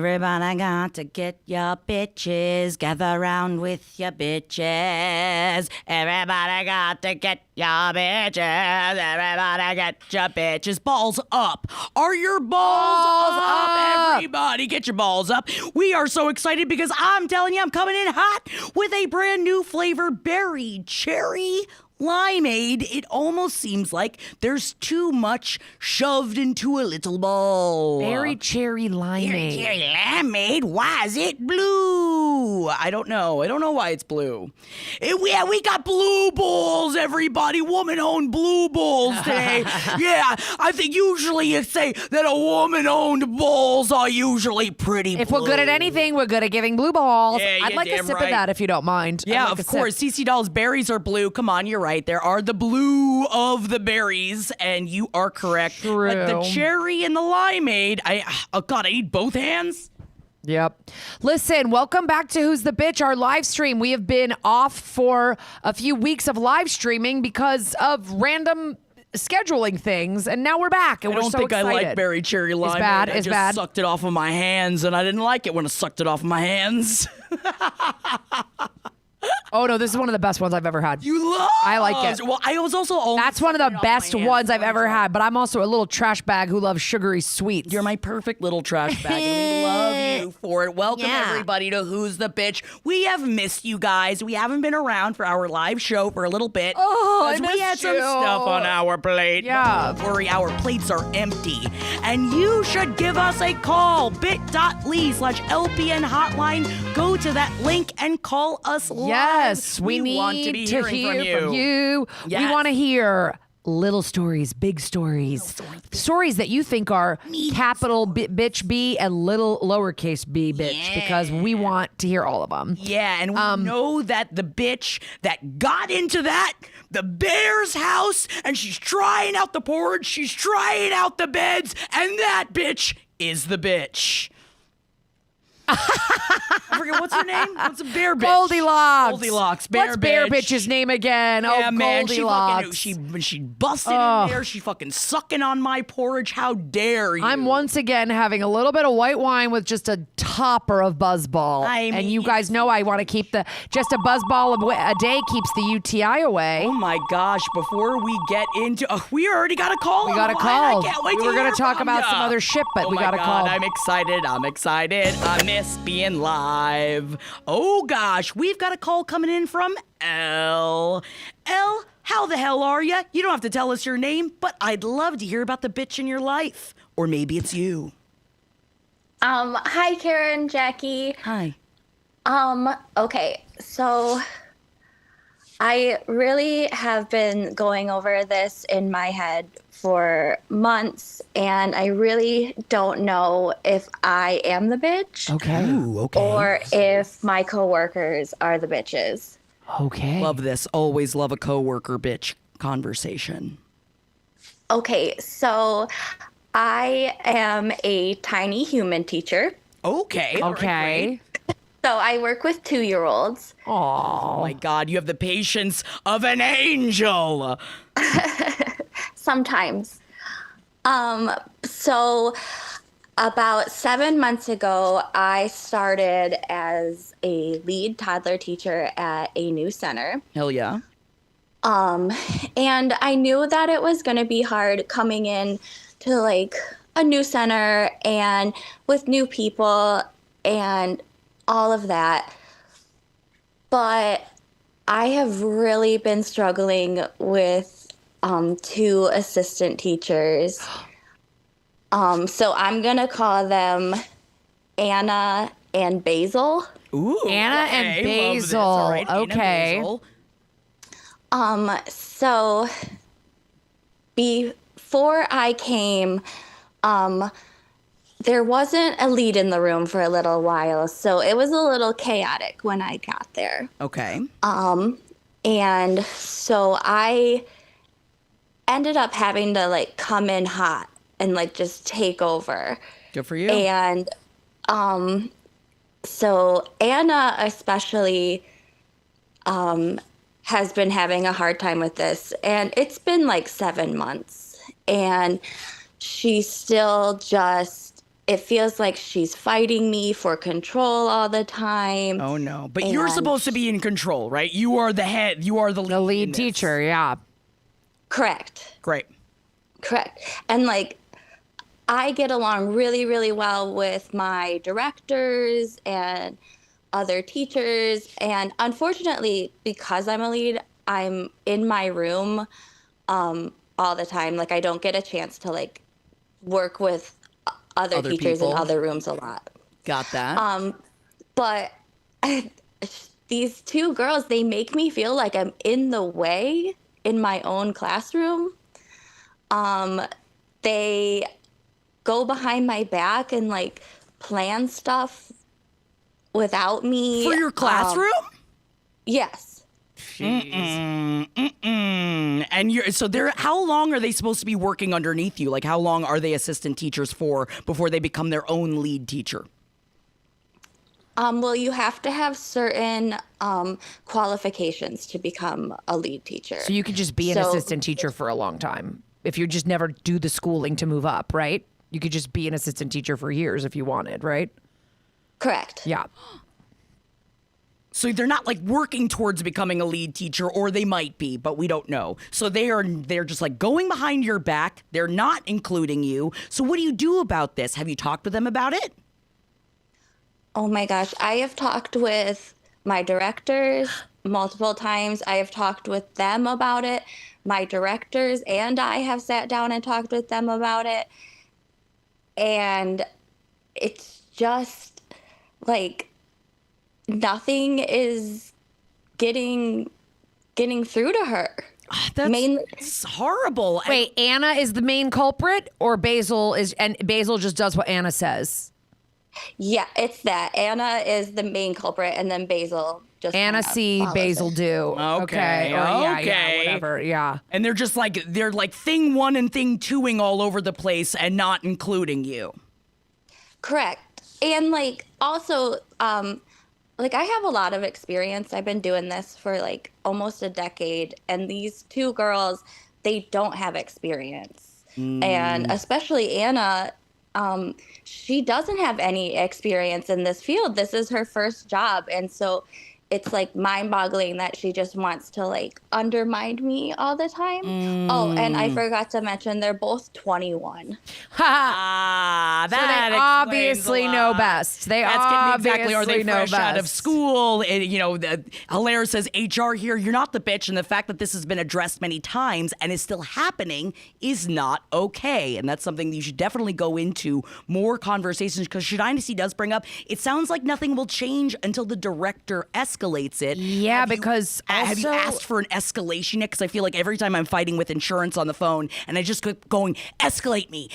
Everybody got to get your bitches. Gather round with your bitches. Everybody got to get your bitches. Everybody get your bitches. Balls up. Are your balls up? Everybody get your balls up. We are so excited because I'm telling you, I'm coming in hot with a brand new flavor, berry cherry limeade. It almost seems like there's too much shoved into a little bowl. Berry cherry limeade. Berry cherry limeade? Why is it blue? I don't know. I don't know why it's blue. We got blue bowls, everybody. Woman-owned blue bowls today. Yeah, I think usually you say that a woman-owned bowls are usually pretty blue. If we're good at anything, we're good at giving blue balls. Yeah, I'd like a sip of that if you don't mind. Yeah, of course. CC Doll's berries are blue. Come on, you're right. There are the blue of the berries, and you are correct. True. But the cherry and the limeade, oh God, I need both hands. Yep. Listen, welcome back to Who's the Bitch, our live stream. We have been off for a few weeks of live streaming because of random scheduling things, and now we're back, and we're so excited. I don't think I like berry cherry limeade. It's I bad. just sucked it off of my hands, and I didn't like it when I sucked it off of my hands. Oh, no, this is one of the best ones I've ever had. You love I like it. Well, I was also That's one of the best ones I've ever had, but I'm also a little trash bag who loves sugary sweets. You're my perfect little trash bag, and we love you for it. Welcome, everybody, to Who's the Bitch. We have missed you guys. We haven't been around for our live show for a little bit. Oh, I we had missed some you. stuff on our plate. Yeah. Don't worry, our plates are empty. And you should give us a call. bit.ly/LPN hotline. Go to that link and call us live. Yes, we want need to be to hearing hear from you. Yes. We want to hear little stories, big stories, stories that you think are capital bitch B and little lowercase b bitch, because we want to hear all of them. Yeah, and we know that the bitch that got into the bear's house, and she's trying out the porridge, she's trying out the beds, and that bitch is the bitch. I forget, what's her name? What's a bear bitch? Goldilocks. Goldilocks, bear What's bitch. bear bitch's name again? Yeah, oh, man, Goldilocks. she busted in there. She fucking sucking on my porridge. How dare you? I'm once again having a little bit of white wine with just a topper of Buzzball. And you guys know I want to keep just a Buzzball a day keeps the UTI away. Oh my gosh, before we get into, we already got a call. We got a call. I can't wait we were going to talk about some other shit, but we got a call. I'm excited. I miss being live. Oh gosh, we've got a call coming in from Elle. Elle, how the hell are you? You don't have to tell us your name, but I'd love to hear about the bitch in your life. Or maybe it's you. Hi, Karen, Jackie. Hi. Okay, so I really have been going over this in my head for months, and I really don't know if I am the bitch. Okay. Ooh, okay. Or if my coworkers are the bitches. Okay. Love this. Always love a coworker bitch conversation. Okay, so I am a tiny human teacher. Okay. all right, Okay. great. So I work with 2-year-olds. Oh my God, you have the patience of an angel. Sometimes. So about 7 months ago, I started as a lead toddler teacher at a new center. Hell yeah. And I knew that it was going to be hard coming in to like a new center and with new people and all of that. But I have really been struggling with 2 assistant teachers. So I'm going to call them Anna and Basil. Ooh. Anna and okay, love this. Basil. All right, Anna, Okay. Basil. So before I came, there wasn't a lead in the room for a little while, so it was a little chaotic when I got there. Okay. And so I ended up having to like come in hot and like just take over. Good for you. And so Anna especially has been having a hard time with this, and it's been like 7 months, and she still just it feels like she's fighting me for control all the time. Oh, no. But you're supposed to be in control, right? You are the head. You are the lead. The lead teacher, yeah. Correct. Great. Correct. And like, I get along really, really well with my directors and other teachers. And unfortunately, because I'm a lead, I'm in my room all the time. Like, I don't get a chance to like work with other teachers people. in other rooms a lot. Got that. But these two girls, they make me feel like I'm in the way in my own classroom. They go behind my back and like plan stuff without me. For your classroom? Yes. And so they're, how long are they supposed to be working underneath you? Like, how long are they assistant teachers for before they become their own lead teacher? Well, you have to have certain qualifications to become a lead teacher. So you could just be an assistant teacher for a long time if you just never do the schooling to move up, right? You could just be an assistant teacher for years if you wanted, right? Correct. Yeah. So they're not like working towards becoming a lead teacher, or they might be, but we don't know. So they're just like going behind your back. They're not including you. So what do you do about this? Have you talked with them about it? Oh my gosh. I have talked with my directors multiple times. I have talked with them about it. My directors and I have sat down and talked with them about it. And it's just like nothing is getting through to her. That's horrible. Wait, Anna is the main culprit, or Basil is, and Basil just does what Anna says? Yeah, it's that. Anna is the main culprit, and then Basil just Anna see, Basil do. Okay. Or yeah, Okay. whatever. Yeah. And they're just like, they're like thing one and thing twoing all over the place and not including you. Correct. And like also, like I have a lot of experience. I've been doing this for like almost a decade, and these two girls, they don't have experience. And especially Anna, she doesn't have any experience in this field. This is her first job. And so it's like mind-boggling that she just wants to like undermine me all the time. Oh, and I forgot to mention they're both 21. Ah, So that they obviously know best. They exactly. Are they obviously know fresh out of best. school? You know, Hilaire says HR here. You're not the bitch, and the fact that this has been addressed many times and is still happening is not okay. And that's something you should definitely go into more conversations, because Should Dynasty does bring up. It sounds like nothing will change until the director escalates it. Yeah, because have you also- asked for an escalation yet? Because I feel like every time I'm fighting with insurance on the phone, and I just keep going, escalate me,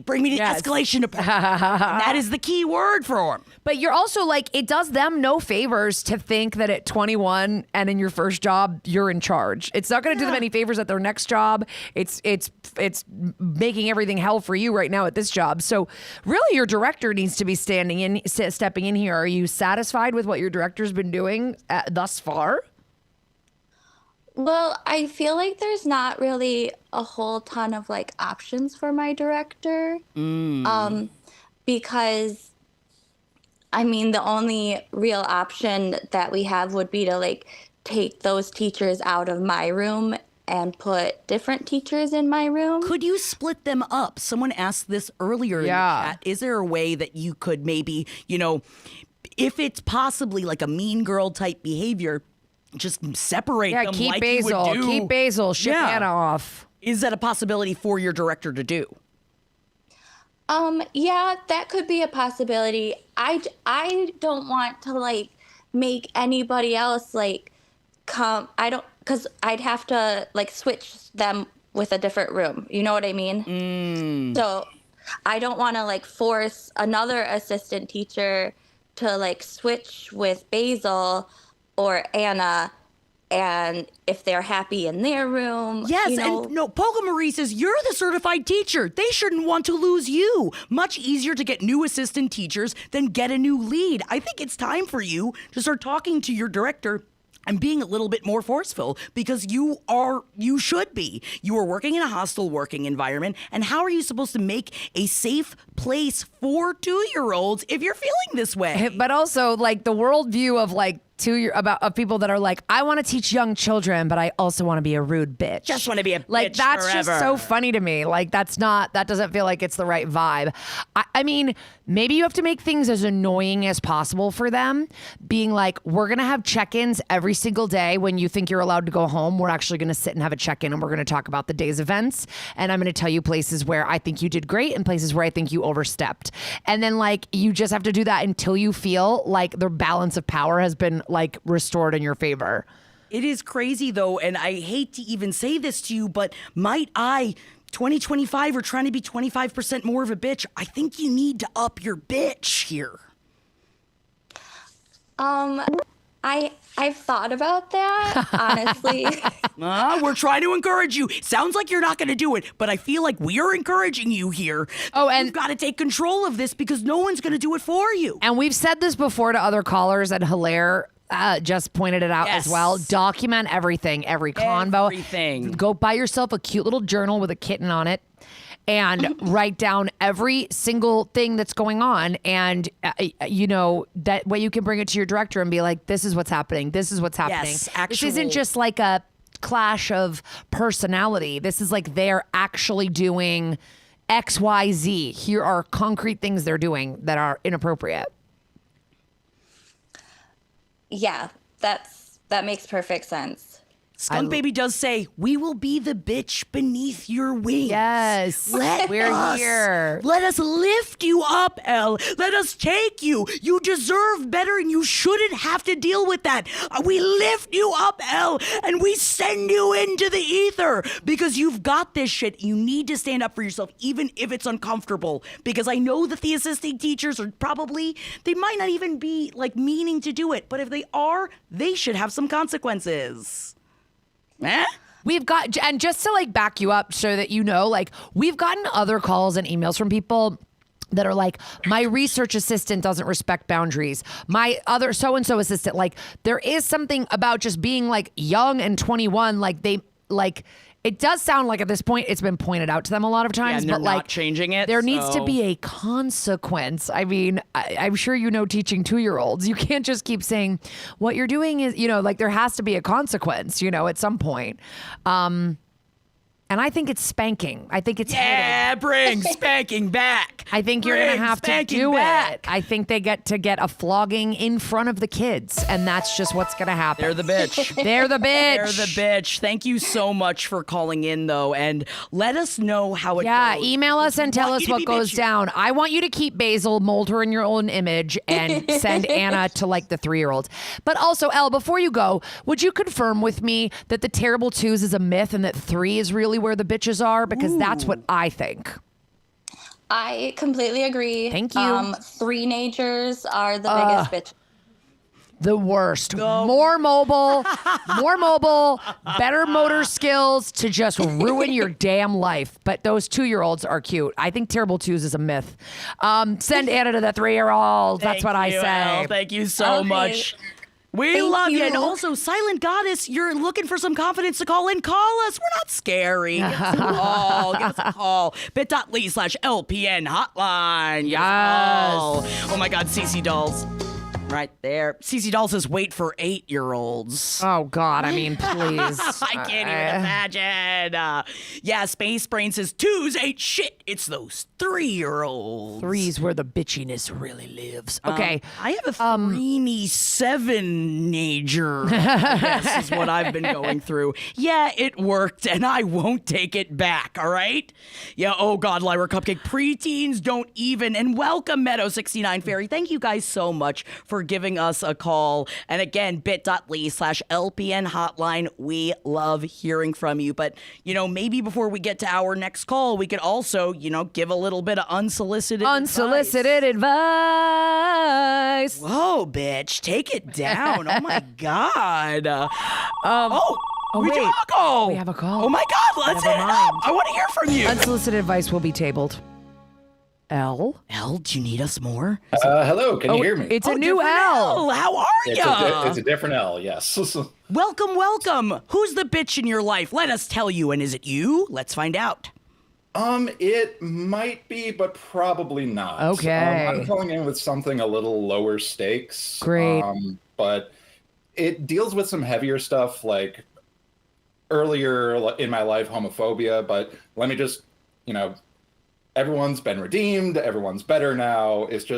bring me to the Yes. escalation department. And that is the key word for him. But you're also like, it does them no favors to think that at 21 and in your first job, you're in charge. It's not going to do them any favors at their next job. It's making everything hell for you right now at this job. So really, your director needs to be stepping in here. Are you satisfied with what your director's been doing thus far? Well, I feel like there's not really a whole ton of like options for my director. Because I mean, the only real option that we have would be to like take those teachers out of my room and put different teachers in my room. Could you split them up? Someone asked this earlier in the chat. Is there a way that you could maybe, if it's possibly like a mean girl type behavior, just separate them keep like Basil. you would do? Keep Basil. Ship Anna off. Is that a possibility for your director to do? Yeah, that could be a possibility. I don't want to like make anybody else like come. Because I'd have to like switch them with a different room. You know what I mean? So I don't want to like force another assistant teacher to like switch with Basil or Anna, and if they're happy in their room. Yes, and no, Poga Marie says, you're the certified teacher. They shouldn't want to lose you. Much easier to get new assistant teachers than get a new lead. I think it's time for you to start talking to your director I'm being a little bit more forceful because you should be. You are working in a hostile working environment, and how are you supposed to make a safe place for 2-year-olds if you're feeling this way? But also, like, the worldview of like of people that are like, I want to teach young children, but I also want to be a rude bitch. Just want to be a like bitch that's forever. just so funny to me. Like that doesn't feel like it's the right vibe. I mean, maybe you have to make things as annoying as possible for them. Being like, we're gonna have check-ins every single day. When you think you're allowed to go home, we're actually gonna sit and have a check-in, and we're gonna talk about the day's events. And I'm gonna tell you places where I think you did great and places where I think you overstepped. And then like you just have to do that until you feel like the balance of power has been like restored in your favor. It is crazy though, and I hate to even say this to you, but might I, 2025, we're trying to be 25% more of a bitch. I think you need to up your bitch here. I've thought about that, honestly. We're trying to encourage you. Sounds like you're not going to do it, but I feel like we are encouraging you here. Oh, and you've got to take control of this because no one's going to do it for you. And we've said this before to other callers, and Hilaire just pointed it out as well. Document everything, every convo. Everything. Go buy yourself a cute little journal with a kitten on it and write down every single thing that's going on. And, that way you can bring it to your director and be like, this is what's happening. This is what's happening. Yes, This isn't just like a clash of personality. This is like they're actually doing X, Y, Z. Here are concrete things they're doing that are inappropriate. Yeah, that makes perfect sense. Skunk Baby does say, we will be the bitch beneath your wings. Yes. We're here. Let us lift you up, Elle. Let us take you. You deserve better and you shouldn't have to deal with that. We lift you up, Elle, and we send you into the ether because you've got this shit. You need to stand up for yourself, even if it's uncomfortable. Because I know that the assisting teachers are they might not even be like meaning to do it. But if they are, they should have some consequences. We've got, and just to like back you up so that you know, like we've gotten other calls and emails from people that are like, my research assistant doesn't respect boundaries. My other so-and-so assistant, like there is something about just being like young and 21, it does sound like at this point it's been pointed out to them a lot of times, and they're but not like changing it. There needs to be a consequence. I mean, I'm sure you know teaching 2-year-olds. You can't just keep saying what you're doing is, like there has to be a consequence, at some point. And I think it's spanking. I think it's bring spanking back. I think you're going to have to do it. I think they get to get a flogging in front of the kids, and that's just what's going to happen. They're the bitch. They're the bitch. They're the bitch. Thank you so much for calling in, though, and let us know how it goes. Email us and tell us what goes down. I want you to keep Basil, mold her in your own image, and send Anna to like the 3-year-olds. But also, Elle, before you go, would you confirm with me that the terrible twos is a myth and that 3 is really where the bitches are? Because that's what I think. I completely agree. Thank you. 3-nagers are the biggest bitch. The worst. More mobile, better motor skills to just ruin your damn life. But those 2-year-olds are cute. I think terrible twos is a myth. Send Anna to the 3-year-olds. That's what I say. Elle. Thank you so much. We love you. And also, Silent Goddess, you're looking for some confidence to call in. Call us. We're not scary. Give us a call. Give us a call. bit.ly/LPN hotline. Yes. Oh my God, CC Dolls. Right there. CC Doll says, wait for 8-year-olds. Oh, God. I mean, please. I can't even imagine. Space Brain says, 2s ain't shit. It's those 3-year-olds. 3's where the bitchiness really lives. Okay. I have a 7-nager. This is what I've been going through. Yeah, it worked, and I won't take it back, all right? Yeah, oh God, Lyra Cupcake. Preteens don't even. And welcome, Meadow69 Fairy. Thank you guys so much for giving us a call. And again, bit.ly/LPN hotline. We love hearing from you. But, maybe before we get to our next call, we could also, give a little bit of unsolicited advice. Whoa, bitch. Take it down. Oh, my God. We wait. have a call. We have a call. Oh, my God. Let's hit it up. I want to hear from you. Unsolicited advice will be tabled. Elle, do you need us more? Hello, can you hear me? It's a new Elle. How are you? It's a different L, yes. Welcome, welcome. Who's the bitch in your life? Let us tell you. And is it you? Let's find out. It might be, but probably not. Okay. I'm calling in with something a little lower stakes. Great. But it deals with some heavier stuff, like earlier in my life, homophobia. But let me just, everyone's been redeemed. Everyone's better now. It's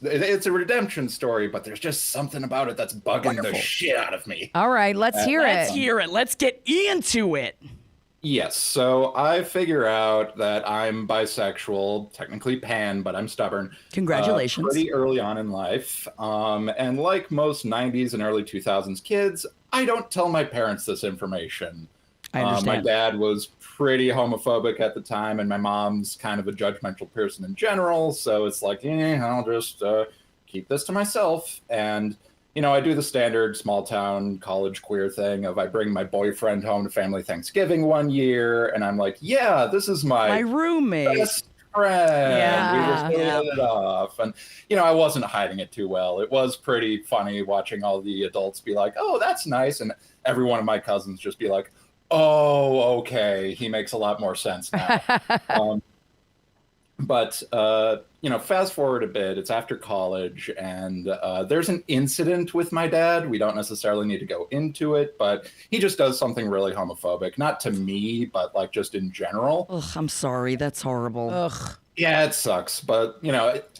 a redemption story, but there's just something about it that's bugging the shit out of me. All right, let's hear Let's hear it. Let's get into it. Yes, so I figure out that I'm bisexual, technically pan, but I'm stubborn. Congratulations. Pretty early on in life. And like most 90s and early 2000s kids, I don't tell my parents this information. I understand. My dad was pretty homophobic at the time, and my mom's kind of a judgmental person in general, so it's like, I'll just keep this to myself. And I do the standard small town college queer thing of I bring my boyfriend home to family Thanksgiving one year, and I'm like, yeah, this is my roommate. best friend. Yeah. We just hit it off. And, I wasn't hiding it too well. It was pretty funny watching all the adults be like, oh, that's nice. And every one of my cousins just be like, oh, okay, he makes a lot more sense now. But fast forward a bit, it's after college, and there's an incident with my dad. We don't necessarily need to go into it, but he just does something really homophobic. Not to me, but like just in general. Ugh, I'm sorry. That's horrible. Ugh. Yeah, it sucks. But,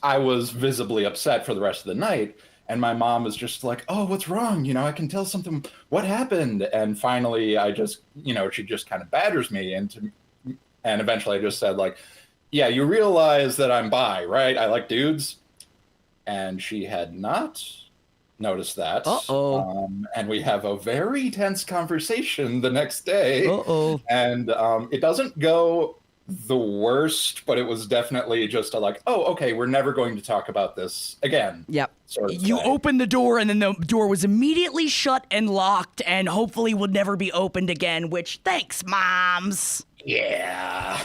I was visibly upset for the rest of the night. And my mom was just like, oh, what's wrong? I can tell something. What happened? And finally, I just, she just kind of badgers me. And eventually I just said, like, yeah, you realize that I'm bi, right? I like dudes. And she had not noticed that. Uh-oh. And we have a very tense conversation the next day. Uh-oh. And it doesn't go the worst, but it was definitely just oh, okay, we're never going to talk about this again. Yep. Sort of You thing. opened the door, and then the door was immediately shut and locked, and hopefully would never be opened again, which, thanks, moms. Yeah.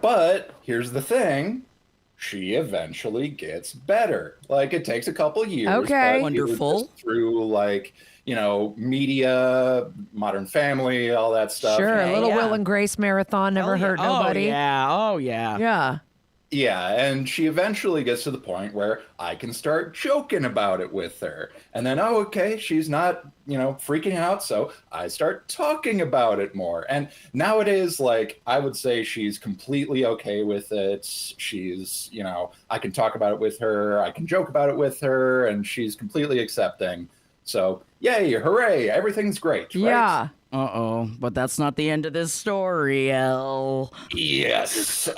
But here's the thing. She eventually gets better. Like, it takes a couple years. Okay. But Wonderful. Through, media, Modern Family, all that stuff. Sure, a little yeah. Will and Grace marathon never hurt nobody. Oh, yeah. Yeah. Yeah, and she eventually gets to the point where I can start joking about it with her. And then, oh, okay, she's not, freaking out, so I start talking about it more. And nowadays, I would say she's completely okay with it. She's, I can talk about it with her, I can joke about it with her, and she's completely accepting. So, yay, hooray, everything's great, right? Yeah. Uh-oh, but that's not the end of this story, Elle. Yes.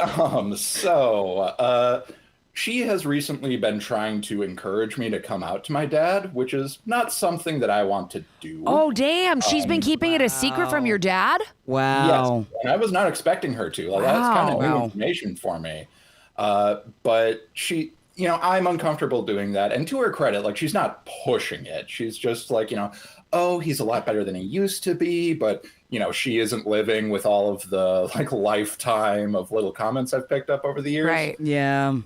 She has recently been trying to encourage me to come out to my dad, which is not something that I want to do. Oh, damn. She's been keeping it a secret from your dad? Wow. Yes, and I was not expecting her to. That's kind of new Wow. information for me. But she, I'm uncomfortable doing that. And to her credit, she's not pushing it. She's just oh, he's a lot better than he used to be, but she isn't living with all of the lifetime of little comments I've picked up over the years. Right. Yeah.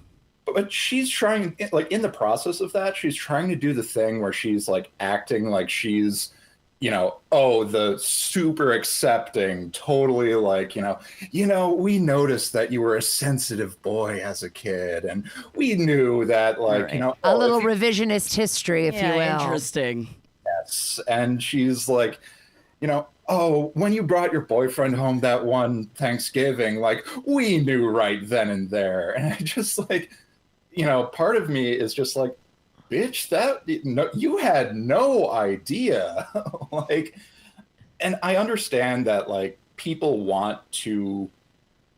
But she's trying, in the process of that, she's trying to do the thing where she's acting like she's, the super accepting, totally we noticed that you were a sensitive boy as a kid, and we knew that A little revisionist history, if you will. Interesting. Yes. And she's like, oh, when you brought your boyfriend home that one Thanksgiving, we knew right then and there. And I just part of me is just bitch, you had no idea. And I understand that people want to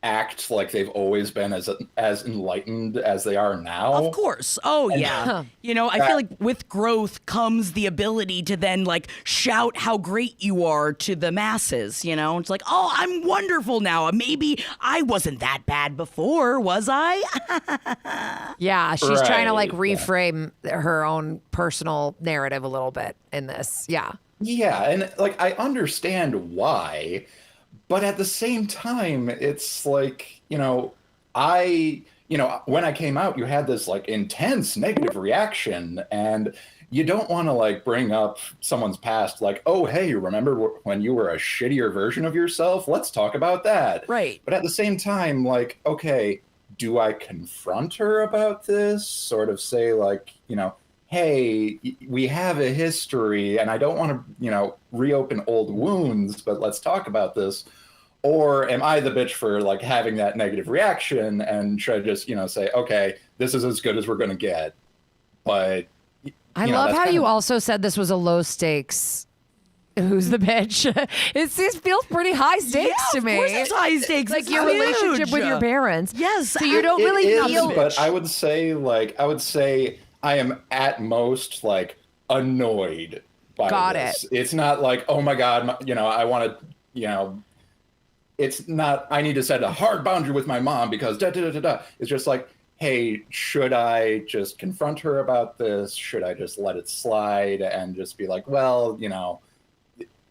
act like they've always been as enlightened as they are now. Of course. Oh, yeah. I feel like with growth comes the ability to then shout how great you are to the masses, It's like, oh, I'm wonderful now. Maybe I wasn't that bad before, was I? Yeah, she's trying to Right, reframe her own personal narrative a little bit in this. Yeah. Yeah, and I understand why, but at the same time, it's when I came out, you had this intense negative reaction, and you don't want to like bring up someone's past, like, oh, hey, remember when you were a shittier version of yourself? Let's talk about that. Right. But at the same time, like, okay, do I confront her about this? Sort of say, like, hey, we have a history and I don't want to, reopen old wounds, but let's talk about this. Or am I the bitch for like having that negative reaction, and should I just, say, okay, this is as good as we're going to get? But I love how you also said this was a low stakes. Who's the bitch? It feels pretty high stakes to me. Of course it's high stakes. Like your relationship with your parents. Yes. So you don't really feel. But I would say I am at most like annoyed by Got this. it. It's not like, oh my God, I want to, it's not, I need to set a hard boundary with my mom because da da da da da. It's just like, hey, should I just confront her about this? Should I just let it slide and just be like, well,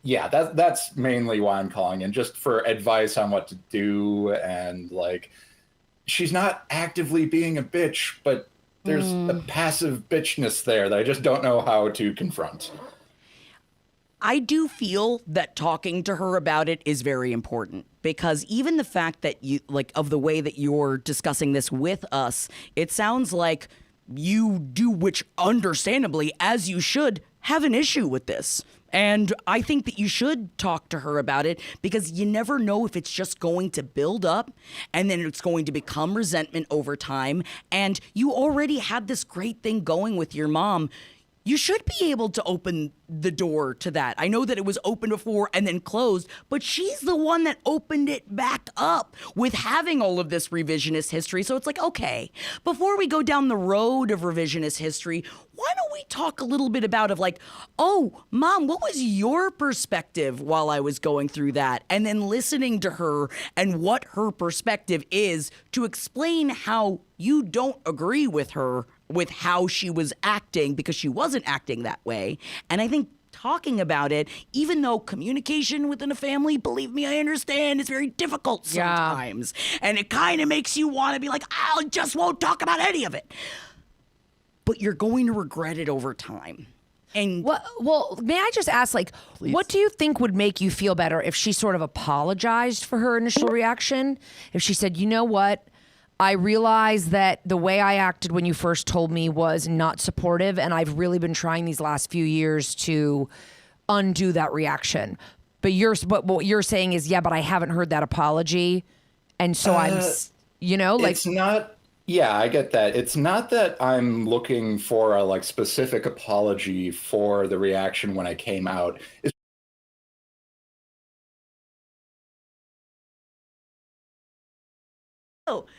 yeah, that's mainly why I'm calling in, just for advice on what to do. And like, she's not actively being a bitch, but there's a passive bitchness there that I just don't know how to confront. I do feel that talking to her about it is very important, because even the fact that you, like, of the way that you're discussing this with us, it sounds like you do, which understandably, as you should, have an issue with this. And I think that you should talk to her about it, because you never know if it's just going to build up and then it's going to become resentment over time. And you already had this great thing going with your mom. You should be able to open the door to that. I know that it was open before and then closed, but she's the one that opened it back up with having all of this revisionist history. So it's like, okay, before we go down the road of revisionist history, why don't we talk a little bit about like, oh, Mom, what was your perspective while I was going through that? And then listening to her and what her perspective is to explain how you don't agree with her with how she was acting, because she wasn't acting that way. And I think talking about it, even though communication within a family, believe me, I understand, it's very difficult sometimes. Yeah. And it kind of makes you want to be like, I just won't talk about any of it. But you're going to regret it over time. And well, may I just ask, like, please, what do you think would make you feel better if she sort of apologized for her initial reaction? If she said, you know what? I realize that the way I acted when you first told me was not supportive, and I've really been trying these last few years to undo that reaction. But what you're saying is, yeah, but I haven't heard that apology, and so I'm, like, it's not. Yeah, I get that. It's not that I'm looking for a like specific apology for the reaction when I came out.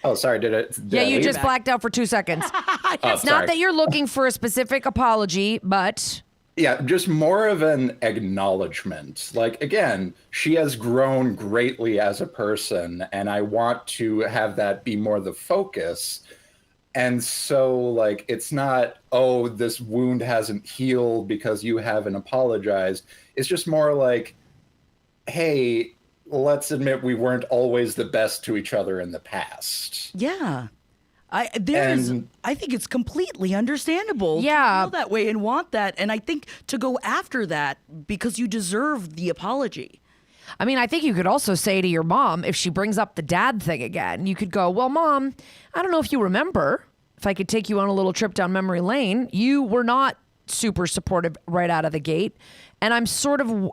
Oh, sorry. Did you just blacked out for 2 seconds. It's not that you're looking for a specific apology, but yeah, just more of an acknowledgement. Like, again, she has grown greatly as a person, and I want to have that be more the focus. And so, like, it's not, oh, this wound hasn't healed because you haven't apologized. It's just more like, hey, let's admit we weren't always the best to each other in the past. Yeah. I think it's completely understandable to feel that way and want that. And I think to go after that because you deserve the apology. I mean, I think you could also say to your mom, if she brings up the dad thing again, you could go, well, Mom, I don't know if you remember, if I could take you on a little trip down memory lane, you were not super supportive right out of the gate. And I'm sort of,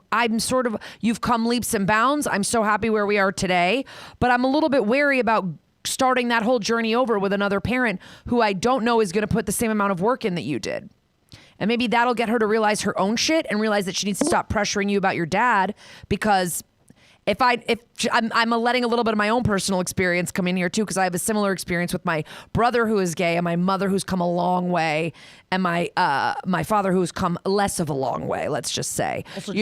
you've come leaps and bounds. I'm so happy where we are today, but I'm a little bit wary about starting that whole journey over with another parent who I don't know is going to put the same amount of work in that you did. And maybe that'll get her to realize her own shit and realize that she needs to stop pressuring you about your dad, because I'm letting a little bit of my own personal experience come in here too, because I have a similar experience with my brother who is gay and my mother who's come a long way, and my father who's come less of a long way. Let's just say, also,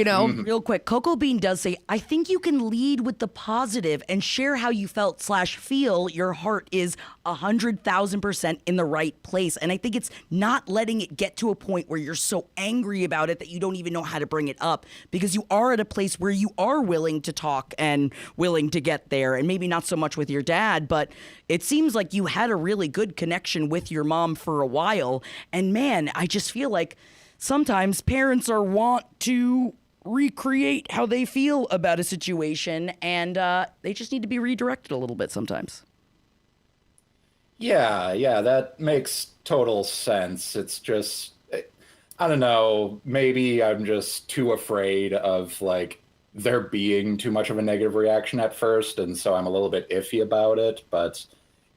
real quick, Coco Bean does say, I think you can lead with the positive and share how you felt/feel. Your heart is 100,000% in the right place, and I think it's not letting it get to a point where you're so angry about it that you don't even know how to bring it up, because you are at a place where you are willing to talk and willing to get there, and maybe not so much with your dad, but it seems like you had a really good connection with your mom for a while. And man, I just feel like sometimes parents are wont to recreate how they feel about a situation, and they just need to be redirected a little bit sometimes. Yeah, that makes total sense. It's just, I don't know, maybe I'm just too afraid of like there being too much of a negative reaction at first, and so I'm a little bit iffy about it. But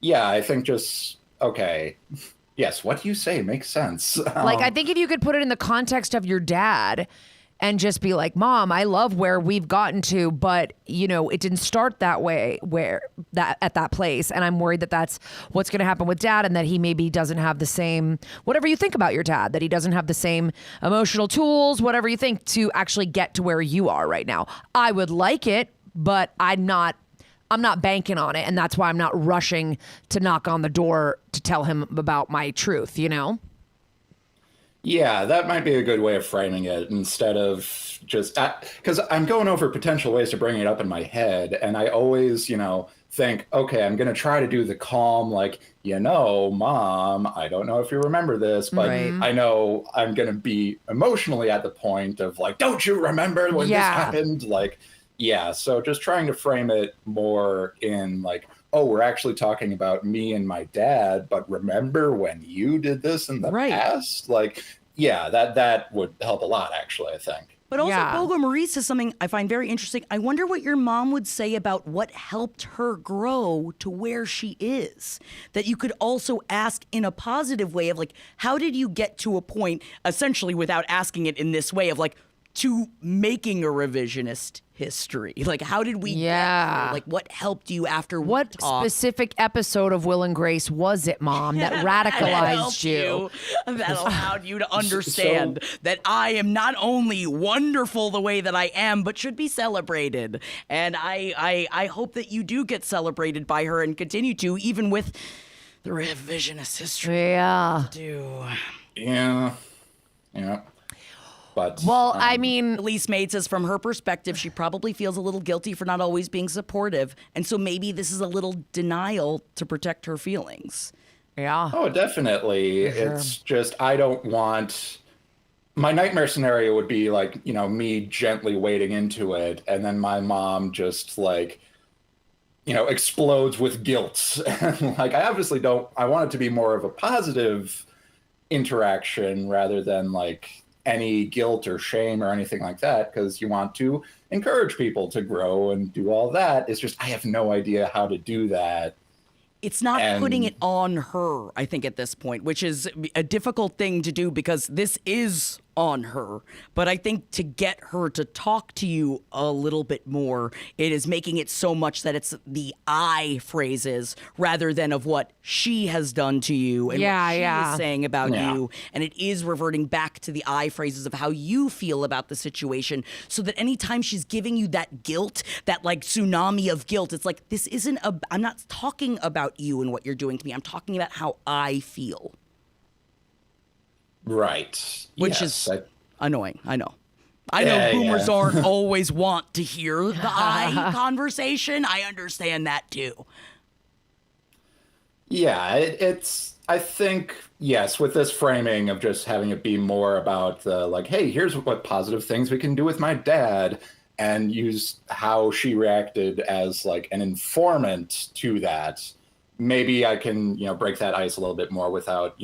yeah, I think just, okay, yes, what you say makes sense. Like, I think if you could put it in the context of your dad and just be like, Mom, I love where we've gotten to, but it didn't start that way at that place. And I'm worried that that's what's going to happen with Dad, and that he maybe doesn't have the same, whatever you think about your dad, that he doesn't have the same emotional tools, whatever you think, to actually get to where you are right now. I would like it, but I'm not banking on it. And that's why I'm not rushing to knock on the door to tell him about my truth, Yeah, that might be a good way of framing it instead of just because I'm going over potential ways to bring it up in my head. And I always, think, okay, I'm going to try to do the calm, like, Mom, I don't know if you remember this, but Right. I know I'm going to be emotionally at the point of like, don't you remember when this happened? Like, yeah. So just trying to frame it more in like, oh, we're actually talking about me and my dad, but remember when you did this in the past? Like, yeah, that would help a lot, actually, I think. But also, Yeah. Bogo Marie says something I find very interesting. I wonder what your mom would say about what helped her grow to where she is. That you could also ask in a positive way of like, how did you get to a point, essentially without asking it in this way of like, to making a revisionist history? Like, how did we get there? Like, what helped you after What we talked? specific episode of Will and Grace was it, Mom, that radicalized you? That allowed you to understand that I am not only wonderful the way that I am, but should be celebrated. And I hope that you do get celebrated by her and continue to, even with the revisionist history. Yeah. Do. Yeah. But Well, I mean, Elise Maid says from her perspective, she probably feels a little guilty for not always being supportive. And so maybe this is a little denial to protect her feelings. yeah. oh, definitely. It's just I don't want my nightmare scenario would be like, me gently wading into it, and then my mom just like, explodes with guilt. And like I obviously don't I want it to be more of a positive interaction rather than like any guilt or shame or anything like that, because you want to encourage people to grow and do all that. It's just I have no idea how to do that. It's not putting it on her, I think, at this point, which is a difficult thing to do because this is on her. But I think to get her to talk to you a little bit more, it is making it so much that it's the I phrases rather than of what she has done to you and what she is saying about you. And it is reverting back to the I phrases of how you feel about the situation, so that anytime she's giving you that guilt, that like tsunami of guilt, it's like, this isn't I'm not talking about you and what you're doing to me. I'm talking about how I feel. Right. Which Yes, is annoying. I know. Boomers aren't always want to hear the I conversation. I understand that too. Yeah, it's I think, yes, with this framing of just having it be more about the like, hey, here's what positive things we can do with my dad, and use how she reacted as like an informant to that. Maybe I can, break that ice a little bit more without,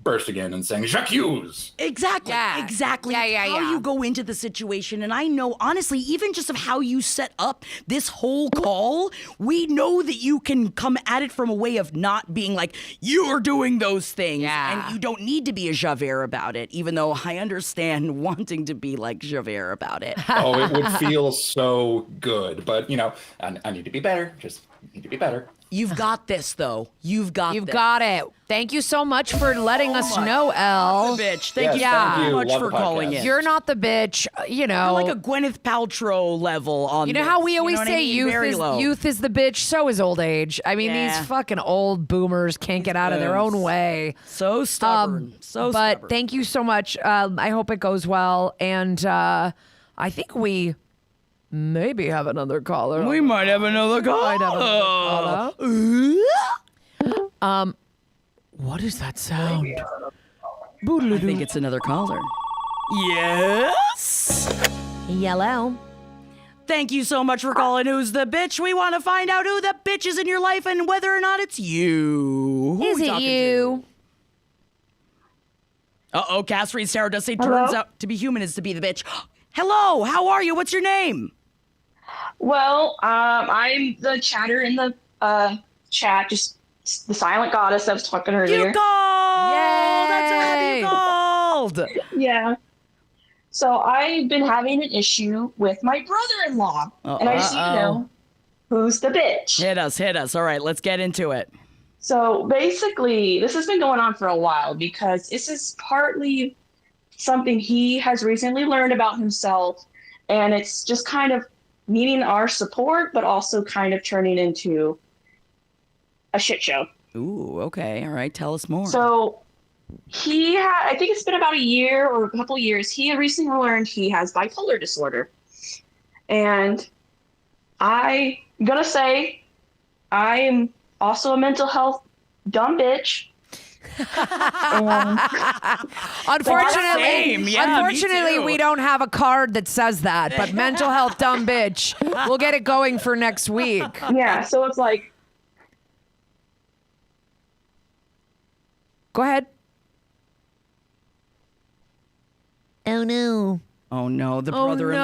bursting in and saying j'accuse. Exactly. Yeah. Exactly. Yeah. How you go into the situation. And I know, honestly, even just of how you set up this whole call, we know that you can come at it from a way of not being like, you're doing those things. Yeah. And you don't need to be a Javert about it, even though I understand wanting to be like Javert about it. Oh, it would feel so good. But, I need to be better. Just need to be better. You've got this, though. You've got it. Thank you so much for letting us know, Elle. The bitch. Thank you Yes, so thank you. much Love for the calling podcast. in. You're not the bitch, You're like a Gwyneth Paltrow level on You know this. how we You know always what say I mean? Very low. youth is the bitch, so is old age. I mean, Yeah. these fucking old boomers can't get out of their own way. So stubborn. But stubborn. thank you so much. I hope it goes well. And I think we maybe have another caller. We might have another call. What is that sound? I think it's another caller. Yes? Yellow. Thank you so much for calling Who's the Bitch. We want to find out who the bitch is in your life and whether or not it's you. Who Is we it talking you? to? Uh-oh, Cass Reed Sarah does say Hello? turns out to be human is to be the bitch. Hello, how are you? What's your name? Well, I'm the chatter in the chat, just the silent goddess I was talking earlier. You called! Yay! That's so happy you called! Yeah. So I've been having an issue with my brother-in-law, and I just need to know who's the bitch. Hit us. All right, let's get into it. So basically, this has been going on for a while because this is partly something he has recently learned about himself, and it's just kind of needing our support, but also kind of turning into a shit show. Ooh, okay. All right, tell us more. So I think it's been about a year or a couple years, he had recently learned he has bipolar disorder. And I'm gonna say I am also a mental health dumb bitch. Unfortunately, Same. Yeah, me too. we don't have a card that says that, but mental health dumb bitch. We'll get it going for next week. Yeah, so it's like, Go ahead. Oh no. Oh no, the Oh, brother-in-law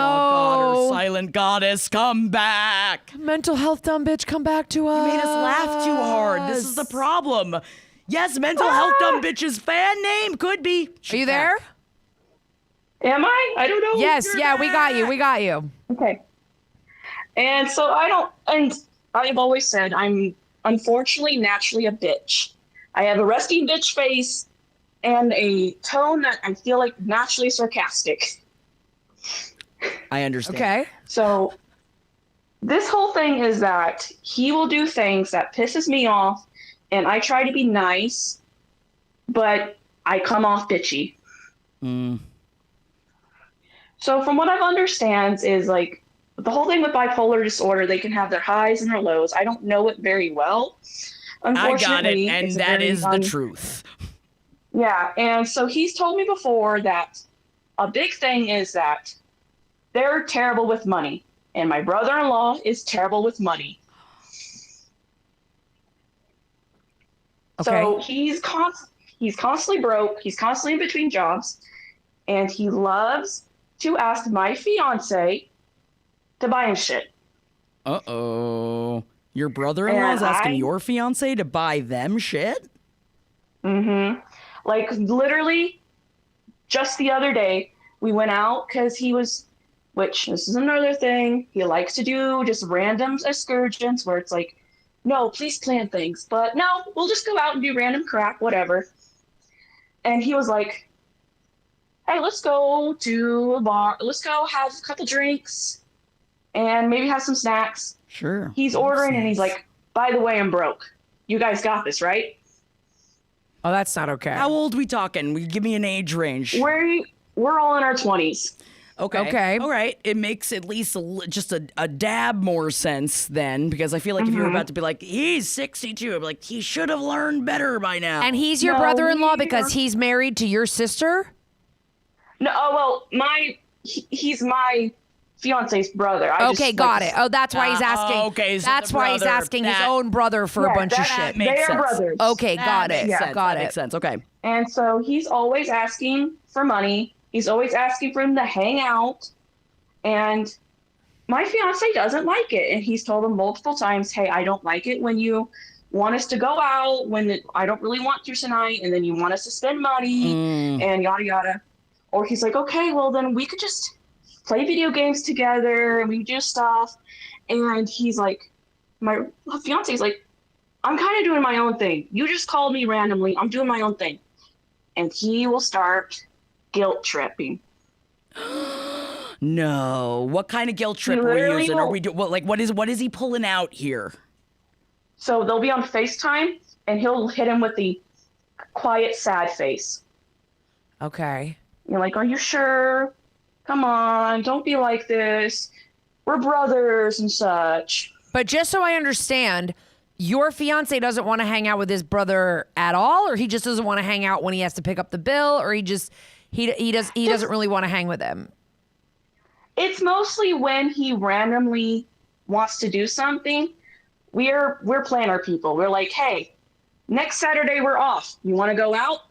god, no. or silent goddess, come back! Mental health dumb bitch, come back to us. You made us laugh too hard. This is the problem. Yes, mental health dumb bitch's fan name could be. Are you there? am I? I don't know. Yes, You're yeah, we got back. you. We got you. Okay. And so I've always said I'm unfortunately naturally a bitch. I have a resting bitch face and a tone that I feel like naturally sarcastic. I understand. Okay. So this whole thing is that he will do things that pisses me off, and I try to be nice, but I come off bitchy. Mm. So from what I've understands is like the whole thing with bipolar disorder, they can have their highs and their lows. I don't know it very well. I got it, Unfortunately, and it's a that very is the truth. Yeah, and so he's told me before that a big thing is that they're terrible with money, and my brother-in-law is terrible with money. So he's constantly broke. He's constantly in between jobs, and he loves to ask my fiance to buy him shit. Uh-oh. Your brother-in-law is asking I- your fiance to buy them shit? Mm-hmm. Like literally, just the other day we went out because which this is another thing. He likes to do just random excursions where it's like, no, please plan things, but no, we'll just go out and do random crap, whatever. And he was like, hey, let's go to a bar. Let's go have a couple drinks and maybe have some snacks. Sure. He's ordering and he's like, by the way, I'm broke. You guys got this, right? Oh, that's not okay. How old we talking? Give me an age range. We're all in our 20s. Okay. All right. It makes at least just a dab more sense then, because I feel like if you were about to be like, he's 62, I'd be like, he should have learned better by now. And he's your No, brother-in-law we because he's married to your sister? No, he's my fiance's brother. Okay, got it. Oh, that's why he's asking. okay, so that's the why he's brother- asking his that- own brother for a Yeah, bunch of that shit. makes They are sense. brothers. Okay, That got it. makes sense. Got That it. makes sense. Okay. And so he's always asking for money. He's always asking for him to hang out. And my fiance doesn't like it. And he's told him multiple times, hey, I don't like it when you want us to go out, I don't really want to tonight, and then you want us to spend money and yada, yada. Or he's like, okay, well, then we could just play video games together and we do stuff. And he's like, my fiance's like, I'm kind of doing my own thing. You just called me randomly. I'm doing my own thing. And he will start guilt tripping. No. What kind of guilt trip are we literally using? Are will- we what is he pulling out here? So they'll be on FaceTime and he'll hit him with the quiet, sad face. Okay. You're like, are you sure? Come on, don't be like this. We're brothers and such. But just so I understand, your fiance doesn't want to hang out with his brother at all, or he just doesn't want to hang out when he has to pick up the bill, or he doesn't really want to hang with him. It's mostly when he randomly wants to do something. We're planner people. We're like, hey, next Saturday we're off. You want to go out?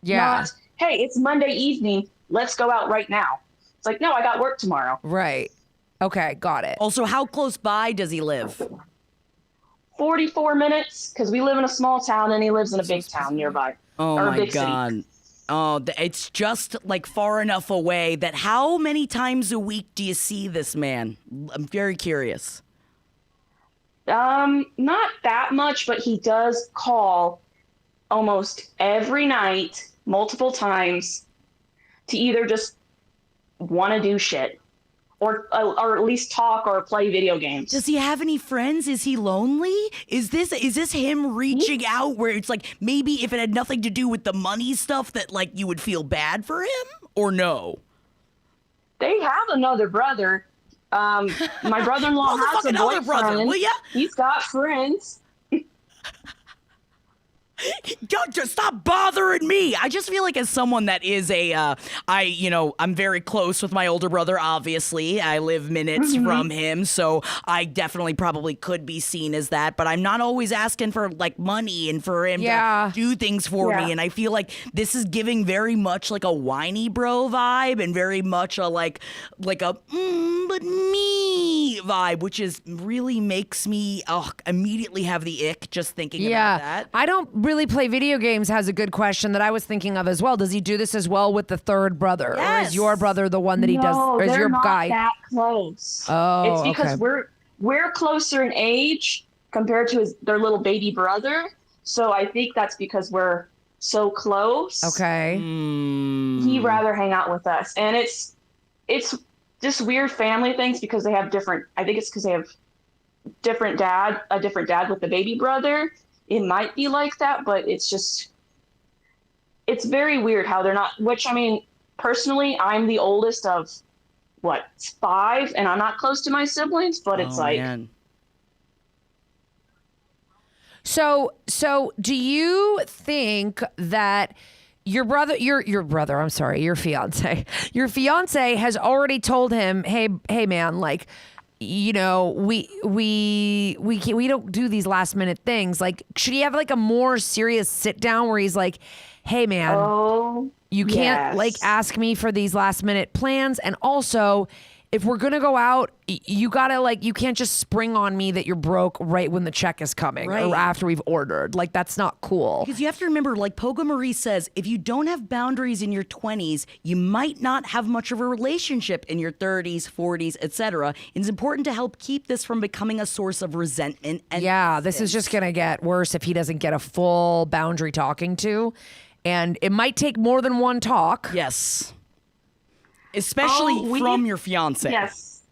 Yeah. Not, hey, it's Monday evening. Let's go out right now. It's like, no, I got work tomorrow. Right. Okay, got it. Also, how close by does he live? 44 minutes, because we live in a small town and he lives in a big town nearby. Oh or a my big God. City. Oh, it's just like far enough away that how many times a week do you see this man? I'm very curious. Not that much, but he does call almost every night, multiple times, to either just want to do shit or at least talk or play video games. Does he have any friends? Is he lonely? Is this him reaching out where it's like maybe if it had nothing to do with the money stuff that like you would feel bad for him or no? They have another brother. My brother-in-law has a boyfriend. Brother, will ya? He's got friends. Don't just stop bothering me. I just feel like as someone that is I'm very close with my older brother, obviously. I live minutes from him, so I definitely probably could be seen as that, but I'm not always asking for like money and for him to do things for me, and I feel like this is giving very much like a whiny bro vibe and very much a like a but me vibe, which is really makes me immediately have the ick just thinking about that. I don't really play video games has a good question that I was thinking of as well. Does he do this as well with the third brother? Yes. Or is your brother the one that he does? Or is they're your not guy? that close. Oh, it's because we're closer in age compared to their little baby brother. So I think that's because we're so close. Okay. He'd rather hang out with us. And it's just weird family things because they have different, I think it's because they have a different dad with the baby brother. It might be like that, but it's very weird how they're not, which I mean, personally, I'm the oldest of 5, and I'm not close to my siblings, but it's Man. So do you think that your fiance has already told him, hey man, like, you know, we don't do these last minute things. Like, should he have like a more serious sit down where he's like, hey man, you can't like ask me for these last minute plans, and also if we're gonna go out, you gotta like, you can't just spring on me that you're broke right when the check is coming or after we've ordered. Like, that's not cool. Because you have to remember, like Poga Marie says, if you don't have boundaries in your 20s, you might not have much of a relationship in your 30s, 40s, etc. It's important to help keep this from becoming a source of resentment. And this is just gonna get worse if he doesn't get a full boundary talking to, and it might take more than one talk. Yes. Especially from your fiance. Yes,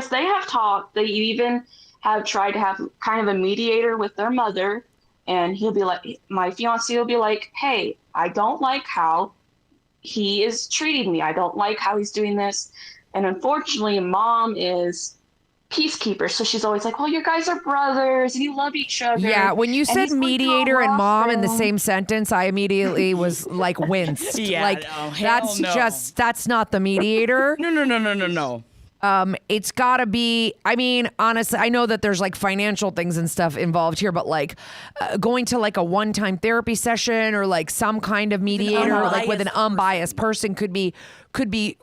they have talked. They even have tried to have kind of a mediator with their mother, and he'll be like, my fiance will be like, hey, I don't like how he is treating me. I don't like how he's doing this. And unfortunately, mom is peacekeeper, so she's always like, well, you guys are brothers and you love each other. Yeah, when you said mediator and mom in the same sentence, I immediately was like winced. That's not the mediator. No. It's gotta be, I mean, honestly, I know that there's like financial things and stuff involved here, but like going to like a one-time therapy session or like some kind of mediator, like with an unbiased person could be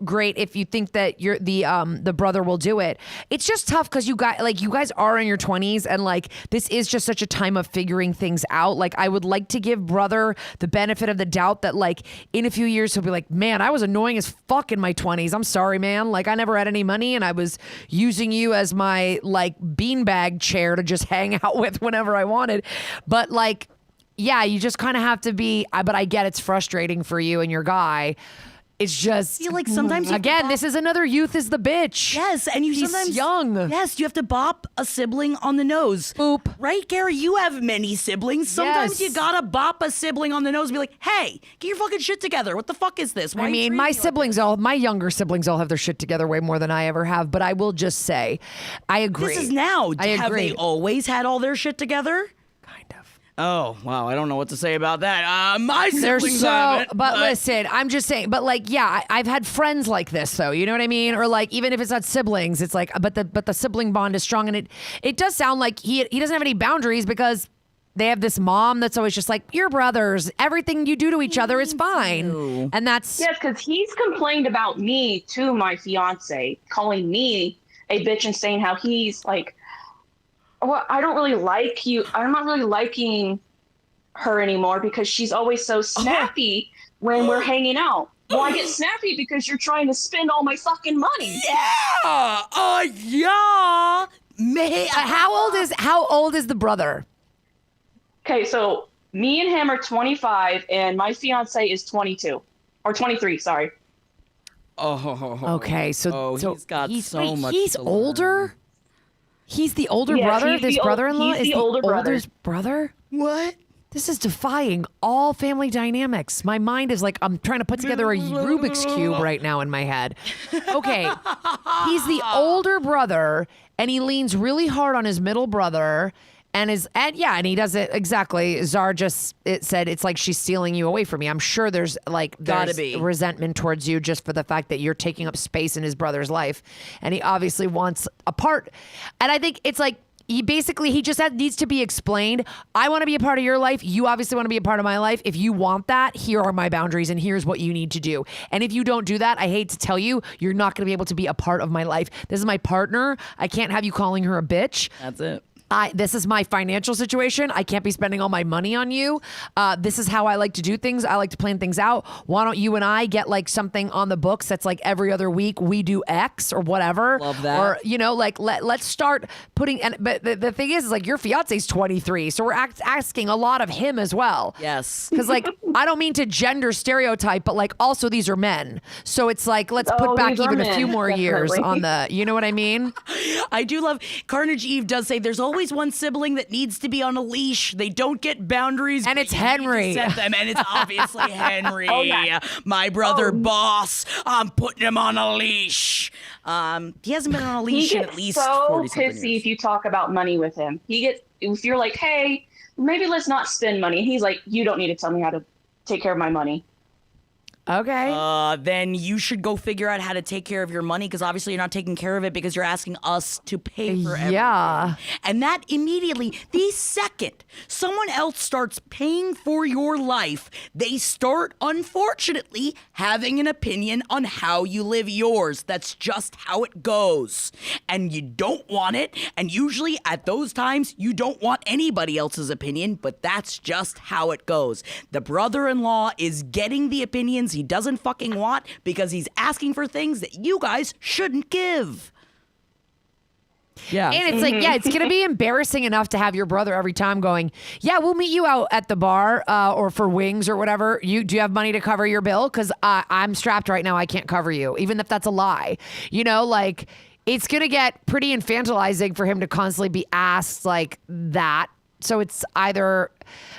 great if you think that you're the brother will do it. It's just tough because you guys are in your 20s, and like this is just such a time of figuring things out. Like, I would like to give brother the benefit of the doubt that like in a few years he'll be like, man, I was annoying as fuck in my 20s. I'm sorry, man. Like, I never had any money and I was using you as my like beanbag chair to just hang out with whenever I wanted. But like, yeah, you just kind of have to be, but I get it's frustrating for you and your guy. It's just, I feel like sometimes again, this is another youth is the bitch. Yes, and He's sometimes young. Yes, you have to bop a sibling on the nose. Boop. Right, Gary? You have many siblings. Sometimes you gotta bop a sibling on the nose and be like, hey, get your fucking shit together. What the fuck is this? Why I mean, my younger siblings all have their shit together way more than I ever have, but I will just say, I agree. This is now. I have agree. they always had all their shit together? Kind of. Oh, wow. I don't know what to say about that. My They're siblings so, haven't. but listen, I'm just saying, but like, yeah, I've had friends like this though, you know what I mean? Or like, even if it's not siblings, it's like, but the sibling bond is strong, and it does sound like he doesn't have any boundaries because they have this mom that's always just like, you're brothers, everything you do to each other is fine. And that's, Yes, because he's complained about me to my fiance, calling me a bitch and saying how he's like, well, I don't really like you. I'm not really liking her anymore because she's always so snappy when we're hanging out. Well, I get snappy because you're trying to spend all my fucking money. Yeah. Man. how old is the brother? Okay, so me and him are 25 and my fiance is 22 or 23, sorry. Okay, so he's got so much. He's to older. learn. He's the older Yes, brother. he's This the brother-in-law he's is the older brother. oldest brother. What? This is defying all family dynamics. My mind is like, I'm trying to put together a Rubik's Cube right now in my head. Okay. He's the older brother, and he leans really hard on his middle brother. And he does it exactly. Czar said it's like she's stealing you away from me. I'm sure there's Gotta be. resentment towards you just for the fact that you're taking up space in his brother's life. And he obviously wants a part. And I think it's like, he just needs to be explained. I want to be a part of your life. You obviously want to be a part of my life. If you want that, here are my boundaries and here's what you need to do. And if you don't do that, I hate to tell you, you're not going to be able to be a part of my life. This is my partner. I can't have you calling her a bitch. That's it. This is my financial situation. I can't be spending all my money on you. This is how I like to do things. I like to plan things out. Why don't you and I get like something on the books that's like every other week we do X or whatever. Love that. Or, like let's start putting, but the thing is like your fiance's 23. So we're asking a lot of him as well. Yes. Because like, I don't mean to gender stereotype, but like also these are men. So it's like, let's put back these are even a men, few more years definitely. on the, you know what I mean? I do love Carnage Eve does say there's always one sibling that needs to be on a leash. They don't get boundaries. And but it's you need to Henry. set them, and it's obviously Henry. yeah. My brother boss. I'm putting him on a leash. He hasn't been on a He leash in gets at least so 40-something pissy years. if you talk about money with him. If you're like, hey, maybe let's not spend money. He's like, you don't need to tell me how to take care of my money. Okay. Then you should go figure out how to take care of your money, because obviously you're not taking care of it because you're asking us to pay for everything. Yeah. And that immediately, the second someone else starts paying for your life, they start, unfortunately, having an opinion on how you live yours. That's just how it goes. And you don't want it. And usually at those times, you don't want anybody else's opinion, but that's just how it goes. The brother-in-law is getting the opinions he doesn't fucking want because he's asking for things that you guys shouldn't give. Yeah. And it's like, yeah, it's going to be embarrassing enough to have your brother every time going, yeah, we'll meet you out at the bar or for wings or whatever. Do you have money to cover your bill? Because I'm strapped right now. I can't cover you, even if that's a lie. Like, it's going to get pretty infantilizing for him to constantly be asked like that. So it's either,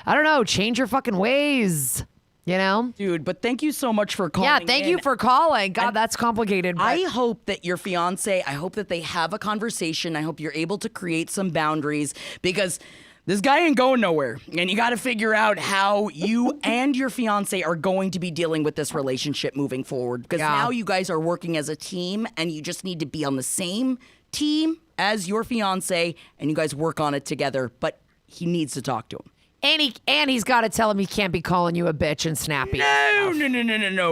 I don't know, change your fucking ways. Dude, but thank you so much for calling. Yeah, thank you for calling. God, And that's complicated. But I hope that your fiance, I hope that they have a conversation. I hope you're able to create some boundaries, because this guy ain't going nowhere. And you got to figure out how you and your fiance are going to be dealing with this relationship moving forward. Because now you guys are working as a team, and you just need to be on the same team as your fiance, and you guys work on it together. But he needs to talk to him. And he's got to tell him he can't be calling you a bitch and snappy. No.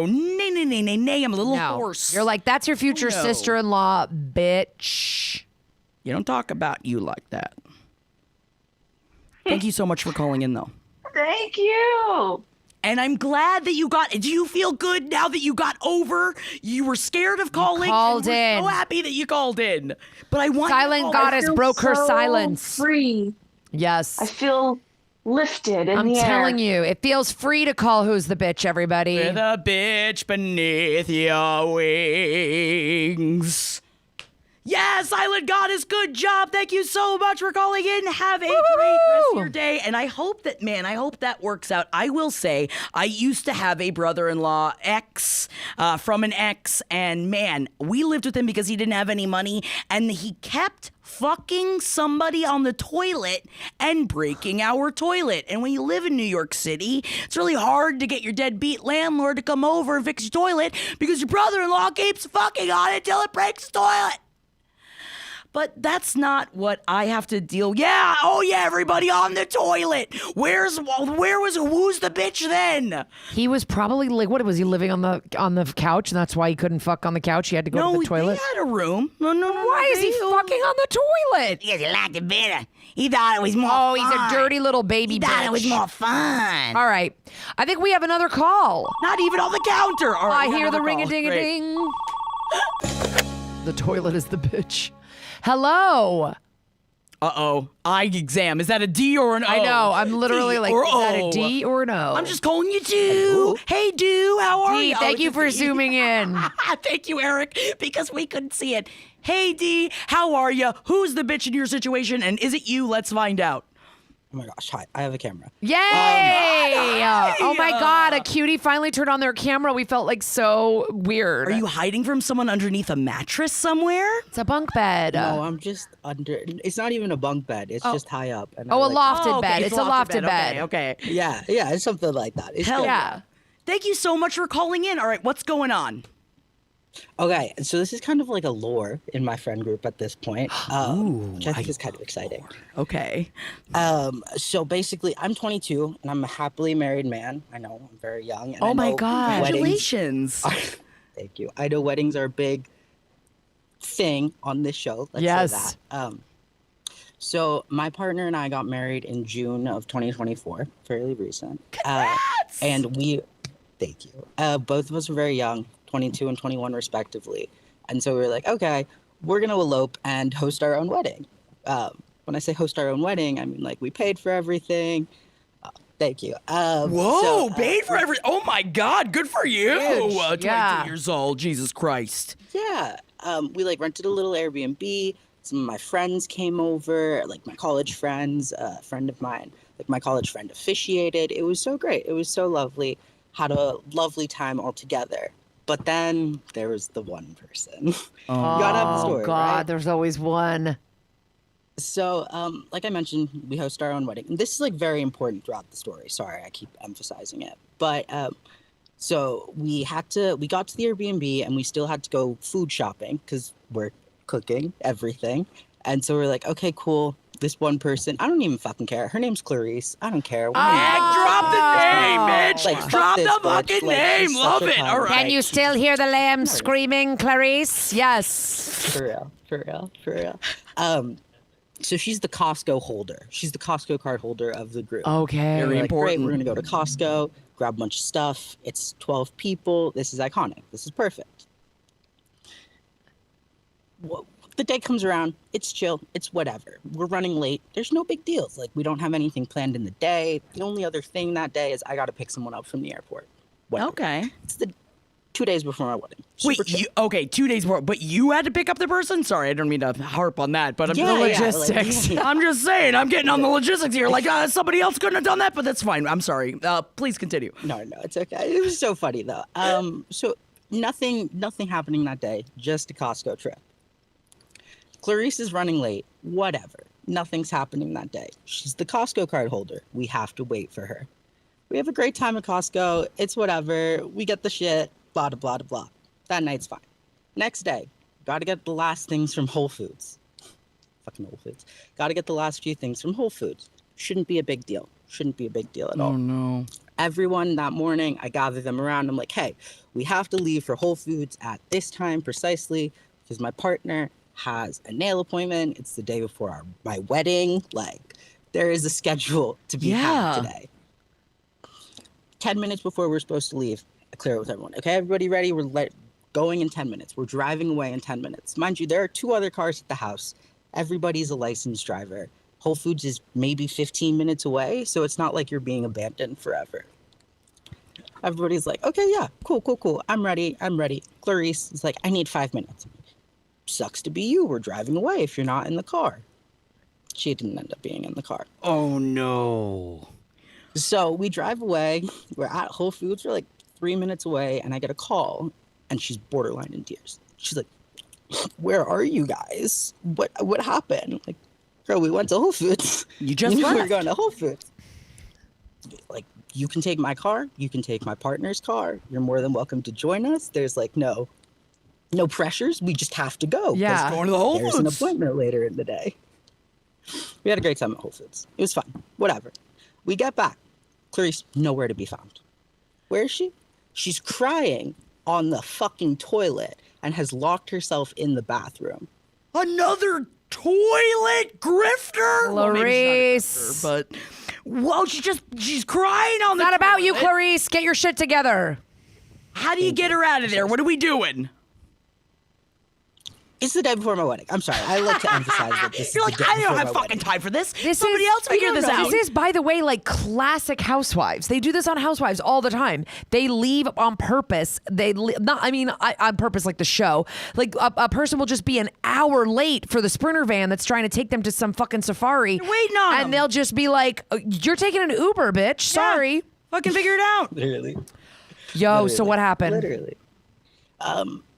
Nay, I'm a little hoarse. You're like, that's your future No. sister-in-law, bitch. You don't talk about you like that. Thank you so much for calling in, though. Thank you. And I'm glad that you do you feel good now that you got over? You were scared of calling. called and we're in. so happy that you called in. But I want Silent you to call. goddess I feel broke her so silence. Free. Yes. I feel lifted in I'm the air. telling you, it feels free to call Who's the Bitch, everybody. With a bitch beneath your wings. Yes, Island Goddess, good job. Thank you so much for calling in. Have a great rest of your day. And I hope that works out. I will say, I used to have a brother-in-law from an ex, and man, we lived with him because he didn't have any money, and he kept fucking somebody on the toilet and breaking our toilet. And when you live in New York City, it's really hard to get your deadbeat landlord to come over and fix your toilet because your brother-in-law keeps fucking on it till it breaks the toilet. But that's not what I have to deal. Yeah, oh yeah, everybody on the toilet. Who's the bitch then? He was probably like, what was he living on the couch, and that's why he couldn't fuck on the couch? He had to go to the toilet. He had a room. No. Why is he fucking on the toilet? Because he liked it better. He thought it was more Oh, fun. he's a dirty little baby bitch. He thought it was more fun. All right, I think we have another call. Not even on the counter. All right, I hear the another call. ring-a-ding-a-ding. The toilet is the bitch. Hello. Uh-oh. Eye exam. Is that a D or an O? I know. I'm literally D like, or is that a O? D or an O? I'm just calling you Do. Hey, Do. How are D, you? thank Oh, you it's for a D. zooming in. Thank you, Eric, because we couldn't see it. Hey, D. How are you? Who's the bitch in your situation, and is it you? Let's find out. Oh my gosh, hi, I have a camera. Yay! Oh my God, a cutie finally turned on their camera. We felt like so weird. Are you hiding from someone underneath a mattress somewhere? It's a bunk bed. No, I'm just under, it's not even a bunk bed, it's just high up. And Oh, I a like- lofted okay, bed. It's a lofted bed. Okay. Yeah, it's something like that. It's Hell good. Yeah. Thank you so much for calling in. All right, what's going on? Okay, so this is kind of like a lore in my friend group at this point, which I think is kind of exciting. Okay. So basically, I'm 22 and I'm a happily married man. I know I'm very young. And Oh I my know God. weddings- Congratulations. Thank you. I know weddings are a big thing on this show. Let's Yes. say that. So my partner and I got married in June of 2024, fairly recent. And thank you. Both of us were very young, 22 and 21 respectively. And so we were like, okay, we're going to elope and host our own wedding. When I say host our own wedding, I mean like we paid for everything. Thank you. Whoa, paid for every. Oh my God, good for you. Huge. 22 Yeah. years old. Jesus Christ. Yeah. We like rented a little Airbnb. Some of my friends came over, like my college friends, a friend of mine, like my college friend officiated. It was so great. It was so lovely. Had a lovely time all together. But then there was the one person. You gotta have the story, Oh God, right? there's always one. So, like I mentioned, we host our own wedding. And this is like very important throughout the story. Sorry, I keep emphasizing it. But so we got to the Airbnb and we still had to go food shopping because we're cooking everything. And so we're like, okay, cool. This one person, I don't even fucking care. Her name's Clarice. I don't care. Drop the name, bitch. Like, fuck Drop this the bitch. fucking Like, name. she's Love such a it. cunt. All right. Can you still hear the lamb screaming, Clarice? Yes. For real. So she's the Costco holder. She's the Costco card holder of the group. Okay. Very We're like, important. Great, we're gonna go to Costco, grab a bunch of stuff. It's 12 people. This is iconic. This is perfect. The day comes around. It's chill. It's whatever. We're running late. There's no big deals. Like we don't have anything planned in the day. The only other thing that day is I got to pick someone up from the airport. Whatever. Okay. It's the 2 days before my wedding. Wait, Super chill. 2 days more, but you had to pick up the person? Sorry, I don't mean to harp on that, but I'm Yeah, the yeah, logistics. like, yeah. I'm just saying, I'm getting on the logistics here. Like, somebody else couldn't have done that, but that's fine. I'm sorry. Please continue. No, it's okay. It was so funny though. So nothing happening that day. Just a Costco trip. Clarice is running late. Whatever. Nothing's happening that day. She's the Costco card holder. We have to wait for her. We have a great time at Costco. It's whatever. We get the shit. Blah, blah, blah, blah. That night's fine. Next day, gotta get the last things from Whole Foods. Fucking Whole Foods. Gotta get the last few things from Whole Foods. Shouldn't be a big deal. Shouldn't be a big deal at all. no. Everyone that morning, I gather them around. I'm like, hey, we have to leave for Whole Foods at this time precisely because my partner has a nail appointment. It's the day before my wedding. Like, there is a schedule to be had today. 10 minutes before we're supposed to leave, I clear it with everyone. Okay, everybody ready? We're going in 10 minutes. We're driving away in 10 minutes. Mind you, there are 2 other cars at the house. Everybody's a licensed driver. Whole Foods is maybe 15 minutes away, so it's not like you're being abandoned forever. Everybody's like, okay, yeah, cool. I'm ready. Clarice is like, I need 5 minutes. sucks to be you. We're driving away if you're not in the car. She didn't end up being in the car. Oh, no. So we drive away. We're at Whole Foods. We're like 3 minutes away, and I get a call, and she's borderline in tears. She's like, "Where are you guys? What happened?" Like, girl, we went to Whole Foods. You just we were left. going to Whole Foods. Like, you can take my car. You can take my partner's car. You're more than welcome to join us. There's like no pressures. We just have to go. 'cause Yeah. Going to the Whole There's an Foods. appointment later in the day. We had a great time at Whole Foods. It was fun. Whatever. We get back. Clarice, nowhere to be found. Where is she? She's crying on the fucking toilet and has locked herself in the bathroom. Another toilet grifter? Well, maybe she's not a grifter, but whoa, she's crying on the Not about you, toilet. Clarice. Get your shit together. How do you get her out of there? What are we doing? It's the day before my wedding. I'm sorry. I like to emphasize that this You're is like, the day I don't before have my fucking wedding. time for this. This Somebody is- else figure this out. This is, by the way, like classic Housewives. They do this on Housewives all the time. They leave on purpose. On purpose, like the show. Like a person will just be an hour late for the Sprinter van that's trying to take them to some fucking safari. You're waiting on and them. they'll just be like, "You're taking an Uber, bitch. Sorry." Yeah, fucking figure it out. Literally. Yo, so Literally. what happened? Literally.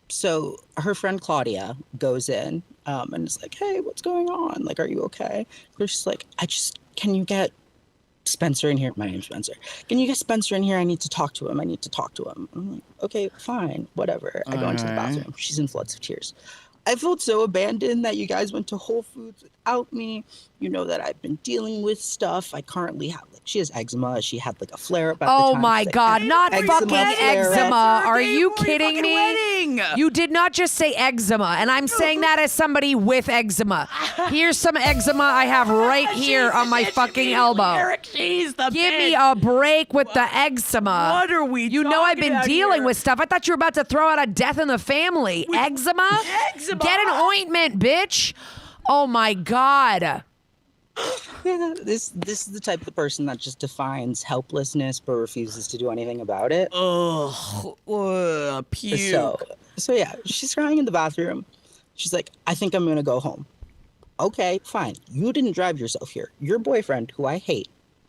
So her friend Claudia goes in and is like, "Hey, what's going on? Like, are you okay?" She's like, can you get Spencer in here? My name's Spencer. Can you get Spencer in here? I need to talk to him. I'm like, okay, fine, whatever. I go into the bathroom. She's in floods of tears. I felt so abandoned that you guys went to Whole Foods without me. You know that I've been dealing with stuff. I currently have, she has eczema. She had like a flare up at the Oh time. my She's like, God, not eczema fucking flare-up. eczema. Are Day you before your kidding fucking me? wedding. You did not just say eczema, and I'm saying that as somebody with eczema. Here's some eczema I have right here She's on my the bitch fucking immediately, elbow. Eric, she's the Give me bitch. a break with the eczema. What are we You know I've talking been about dealing here? with stuff. I thought you were about to throw out a death in the family. Eczema? Eczema? Get an ointment, bitch. Oh my God. Yeah, this is the type of person that just defines helplessness but refuses to do anything about it. Ugh, puke. So yeah, she's crying in the bathroom. She's like, "I think I'm gonna go home." Okay, fine. You didn't drive yourself here. Your boyfriend, who I hate,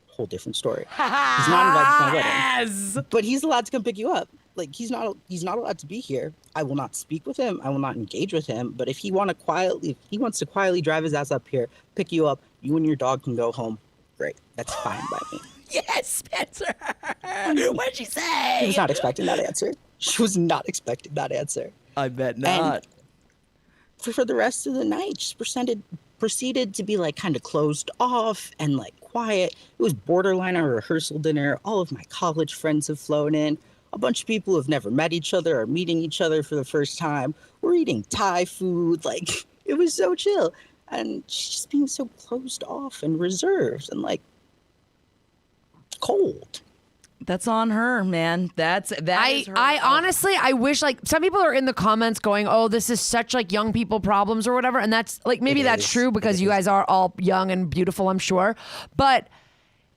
whole different story. He's not invited to my wedding, Yes. but he's allowed to come pick you up. Like he's not allowed to be here. I will not speak with him. I will not engage with him. But if he wants to quietly drive his ass up here, pick you up, you and your dog can go home. Great, that's fine by me. Yes, Spencer. What'd she She say? was not expecting that answer. She was not expecting that answer. I bet not. For the rest of the night, just proceeded to be like kind of closed off and like quiet. It was borderline a rehearsal dinner. All of my college friends have flown in. A bunch of people who have never met each other are meeting each other for the first time. We're eating Thai food. Like, it was so chill. And she's just being so closed off and reserved and like cold. That's on her, man. That is her I fault. honestly, I wish like some people are in the comments going, "Oh, this is such like young people problems or whatever," and that's like maybe It that's is. true because you guys are all young and beautiful, I'm sure, but.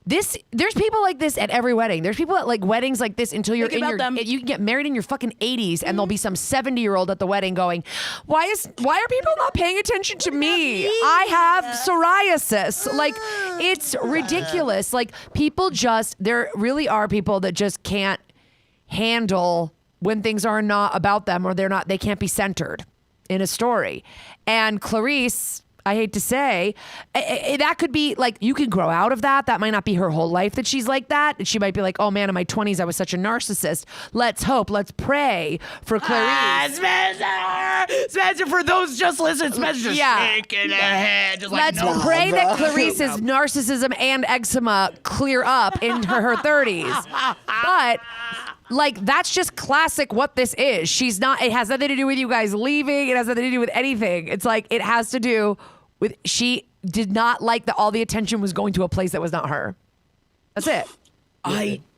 There's people like this at every wedding. There's people at like weddings like this until you're Think in about your them. you can get married in your fucking 80s and there'll be some 70-year-old at the wedding going, why are people not paying attention to me? I have psoriasis. Like it's ridiculous. Like people there really are people that just can't handle when things are not about them or they can't be centered in a story. And Clarice, I hate to say, that could be like, you can grow out of that. That might not be her whole life that she's like that. And she might be like, oh man, in my 20s, I was such a narcissist. Let's hope, let's pray for Clarice. Spencer, for those just listening, Spencer just shaking her head. Just Let's like, no. pray that bro. Clarice's narcissism and eczema clear up in her 30s. But like, that's just classic what this is. She's not, it has nothing to do with you guys leaving. It has nothing to do with anything. It's like, it has to do with, she did not like that all the attention was going to a place that was not her. That's it.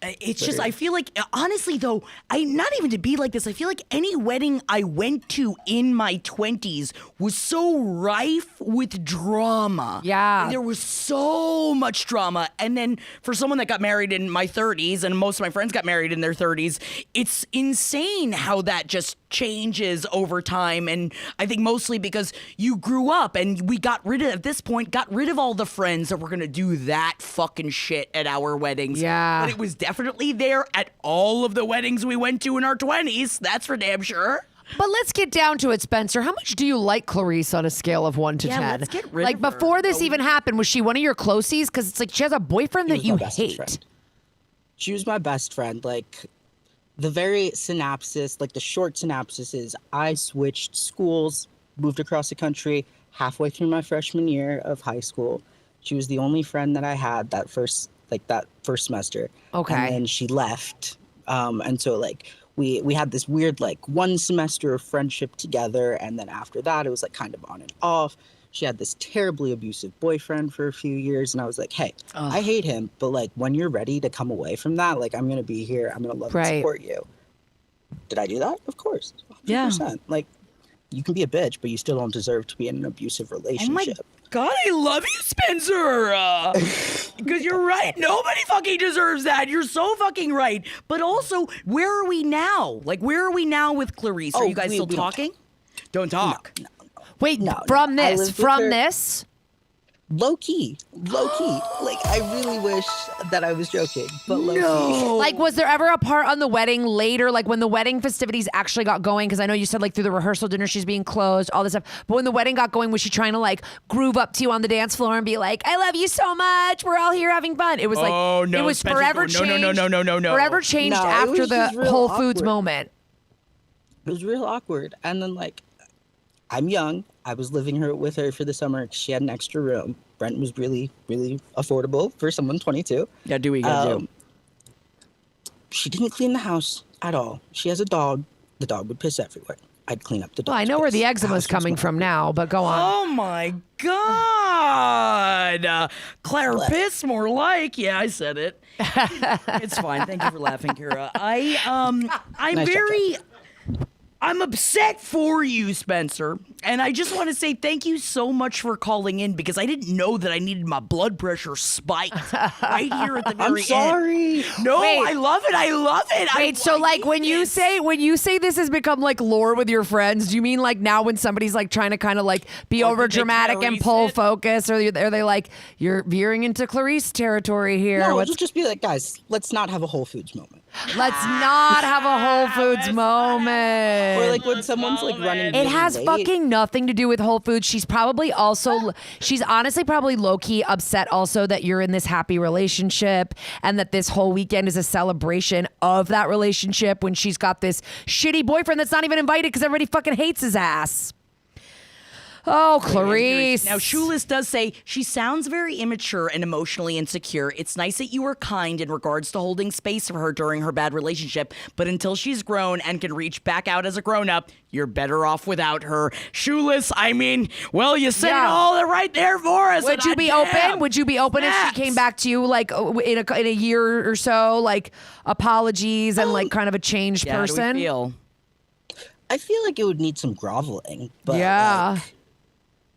It's just, I feel like, honestly though, not even to be like this, I feel like any wedding I went to in my 20s was so rife with drama. Yeah. There was so much drama. And then for someone that got married in my 30s, and most of my friends got married in their 30s, it's insane how that just changes over time. And I think mostly because you grew up and we at this point, got rid of all the friends that were going to do that fucking shit at our weddings. Yeah. But it was definitely there at all of the weddings we went to in our 20s. That's for damn sure. But let's get down to it, Spencer. How much do you like Clarice on a scale of 1 to 10? Let's get rid like of her. before this even happened, was she one of your closies? Because it's like she has a boyfriend She that was you my bestest hate. friend. She was my best friend. Like, the very synopsis, like the short synopsis is I switched schools, moved across the country halfway through my freshman year of high school. She was the only friend that I had that first semester. Okay. And then she left. And so like we had this weird like 1 semester of friendship together, and then after that it was like kind of on and off. She had this terribly abusive boyfriend for a few years, and I was like, hey, I hate him, but like when you're ready to come away from that, like I'm gonna be here, I'm gonna love and support you. Did I do that? Of course. 100%. Yeah. Like, you can be a bitch, but you still don't deserve to be in an abusive relationship. God, I love you, Spencer. Because you're right. Nobody fucking deserves that. You're so fucking right. But also, where are we now? Like, where are we now with Clarice? Are you guys still talking? Don't talk. No. Wait, No, from no. I this, lived with from her. this? Low key. Like, I really wish that I was joking, but low key. Like, was there ever a part on the wedding later, like when the wedding festivities actually got going? Because I know you said like through the rehearsal dinner she's being closed, all this stuff. But when the wedding got going, was she trying to like groove up to you on the dance floor and be like, "I love you so much. We're all here having fun"? It was like, Oh, no, it was Spencer's forever going, changed. No. Forever changed No, it after was the just real Whole Foods awkward. moment. It was real awkward. And then, like, I'm young. I was living with her for the summer 'cause she had an extra room. Rent was really, really affordable for someone 22. Yeah, do we got She didn't clean the house at all. She has a dog. The dog would piss everywhere. I'd clean up the dog. Well, I know where the eczema is coming from now, but go on. Oh my God. Claire Piss, more like. Yeah, I said it. It's fine. Thank you for laughing, Kira. I'm Nice job, I'm upset for you, Spencer. And I just want to say thank you so much for calling in because I didn't know that I needed my blood pressure spiked right here at the very I'm end. sorry. No, Wait. I love it. Wait, so like when you say this has become like lore with your friends, do you mean like now when somebody's like trying to kind of like be Or over did they dramatic and Clarice pull it? focus, or are they like you're veering into Clarice territory here? No, What's it'll just be like, guys, let's not have a Whole Foods moment. Let's not have a Whole Foods moment. Or like when someone's like running. It really has late. fucking nothing to do with Whole Foods. She's honestly probably low-key upset also that you're in this happy relationship and that this whole weekend is a celebration of that relationship when she's got this shitty boyfriend that's not even invited because everybody fucking hates his ass. Oh, Clarice. Now, Shulis does say she sounds very immature and emotionally insecure. It's nice that you were kind in regards to holding space for her during her bad relationship, but until she's grown and can reach back out as a grown-up, you're better off without her. Shulis, I mean, well, you said it all right there for us. Would you be open? Would you be open if she came back to you like in a year or so, like apologies and like kind of a changed How do person? we feel? I feel like it would need some groveling, but Yeah. like,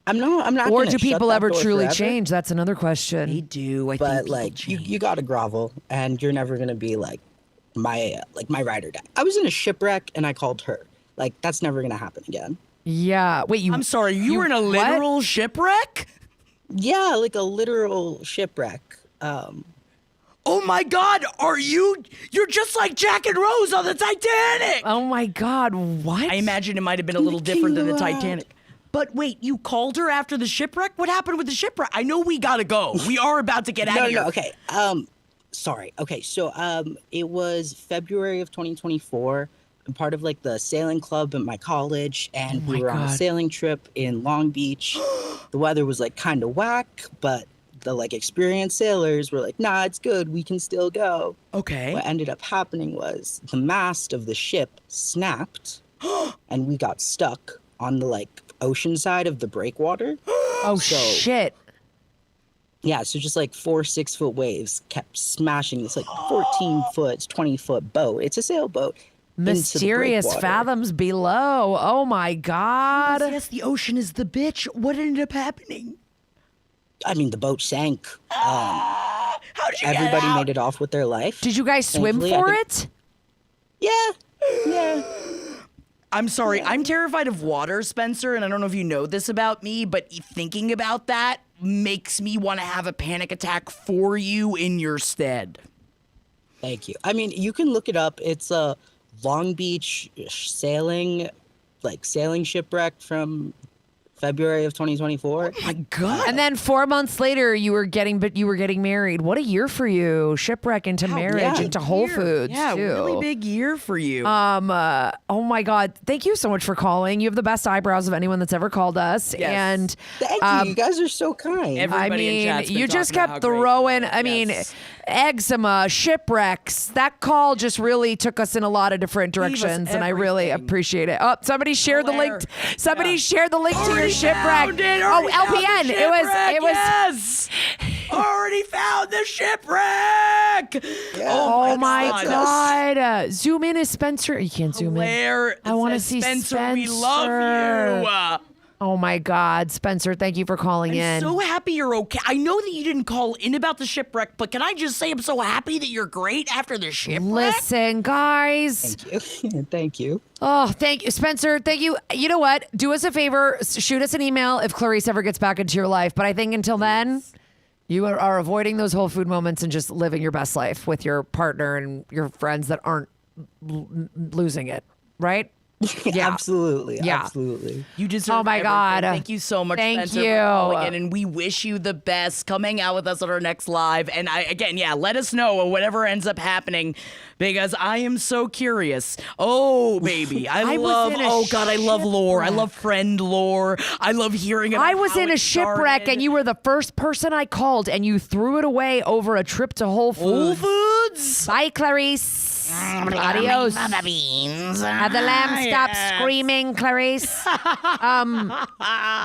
I'm not. Or gonna do shut people that ever door truly forever, change? That's another question. They do. I But think people like, change. you gotta grovel, and you're never gonna be like my ride or die. I was in a shipwreck, and I called her. Like, that's never gonna happen again. Yeah. Wait, I'm sorry, you were in a what? literal shipwreck? Yeah, like a literal shipwreck. Oh my God, you're just like Jack and Rose on the Titanic. Oh my God, what? I imagine it might have been a little different than the Titanic. But wait, you called her after the shipwreck? What happened with the shipwreck? I know we gotta go. We are about to get out of here. No, okay. Sorry. Okay, so it was February of 2024. I'm part of like the sailing club at my college, and we were on a sailing trip in Long Beach. The weather was like kind of whack, but the like experienced sailors were like, "Nah, it's good. We can still go." Okay. What ended up happening was the mast of the ship snapped, and we got stuck on the like ocean side of the breakwater. Oh So- shit. Yeah, so just like 4 6-foot waves kept smashing this like 14-foot, 20-foot boat. It's a sailboat. Mysterious into the breakwater. fathoms below. Oh my God. Yes, the ocean is the bitch. What ended up happening? I mean, the boat sank. How'd you get Everybody out? made it off with their life. Did you guys swim Thankfully, I for think- it? Yeah. I'm sorry. I'm terrified of water, Spencer, and I don't know if you know this about me, but thinking about that makes me want to have a panic attack for you in your stead. Thank you. I mean, you can look it up. It's a Long Beach sailing shipwreck from February of 2024. Oh my God. And then 4 months later, you were getting married. What a year for you! Shipwreck into marriage, yeah. into Whole Foods Yeah, too. really big year for you. Oh my God! Thank you so much for calling. You have the best eyebrows of anyone that's ever called us. Yes. And Thank you. You guys are so kind. Everybody in I chat's mean, been you just talking about kept how great you throwing. are. I mean, Yes. eczema, shipwrecks. That call just really took us in a lot of different Gave us directions, and I really everything. appreciate it. Oh, somebody shared the link. Claire. Somebody shared the link to your Already shipwreck. found it, Oh, already found LPN. the It was. Yes. Already found the shipwreck. Oh my that's God! Zoom in, is Spencer? You can't zoom in. Claire, I want to says, see Spencer. We love you. Oh my God, Spencer! Thank you for calling I'm in. so happy you're okay. I know that you didn't call in about the shipwreck, but can I just say I'm so happy that you're great after the shipwreck? Listen, guys. Thank you. Thank you. Oh, thank you, Spencer. Thank you. You know what? Do us a favor. Shoot us an email if Clarice ever gets back into your life. But I think until then, you are avoiding those whole food moments and just living your best life with your partner and your friends that aren't losing it. Right? Yeah. Absolutely. Yeah. Absolutely. You deserve Oh my everything. God. Thank you so much, Thank Spencer, you. for calling in, and we wish you the best. Come hang out with us at our next live. And let us know whatever ends up happening, because I am so curious. Oh, baby. I love lore. I love friend lore. I love hearing about I was how in it a shipwreck started. and you were the first person I called and you threw it away over a trip to Whole Whole Foods. Foods. Bye, Clarice. Adios. Have the lamb stop screaming, Clarice.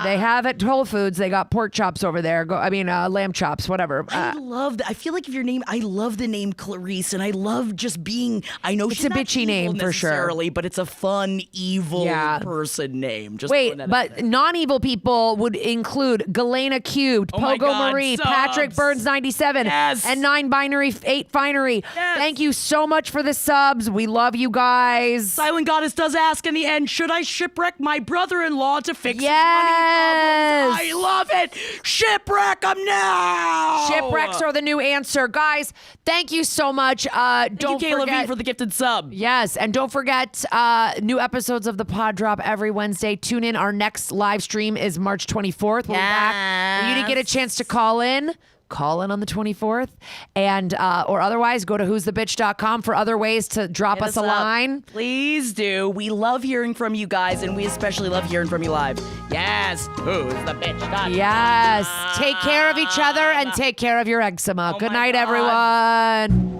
They have at Whole Foods. They got pork chops over there. Lamb chops, whatever. I love that. I feel like I love the name Clarice, and I love just being. I know It's she's a not bitchy evil name for sure. necessarily, but it's a fun, evil Yeah. person name. Just Wait, throwing that out but there. non-evil people would include Galena Cubed, Oh my Pogo God, Marie, subs. Patrick Burns 97, Yes. and 9binary 8 Finery. Yes. Thank you so much for the subs. We love you guys. Silent Goddess does ask in the end, should I shipwreck my brother-in-law to fix Yes. his money problems? I love it. Shipwreck him now. Shipwrecks are the new answer. Guys, thank you so much. Thank Don't you, Kayla V, forget for the gifted sub. Yes, and don't forget, new episodes of the pod drop every Wednesday. Tune in. Our next live stream is March 24th. We'll be back. If you didn't get a chance to call in on the 24th, and or otherwise go to who'sthebitch.com for other ways to drop Hit us a up. line. Please do. We love hearing from you guys, and we especially love hearing from you live. Yes. Who's the bitch? Yes. Take care of each other and take care of your eczema. Oh Good my night, God. everyone.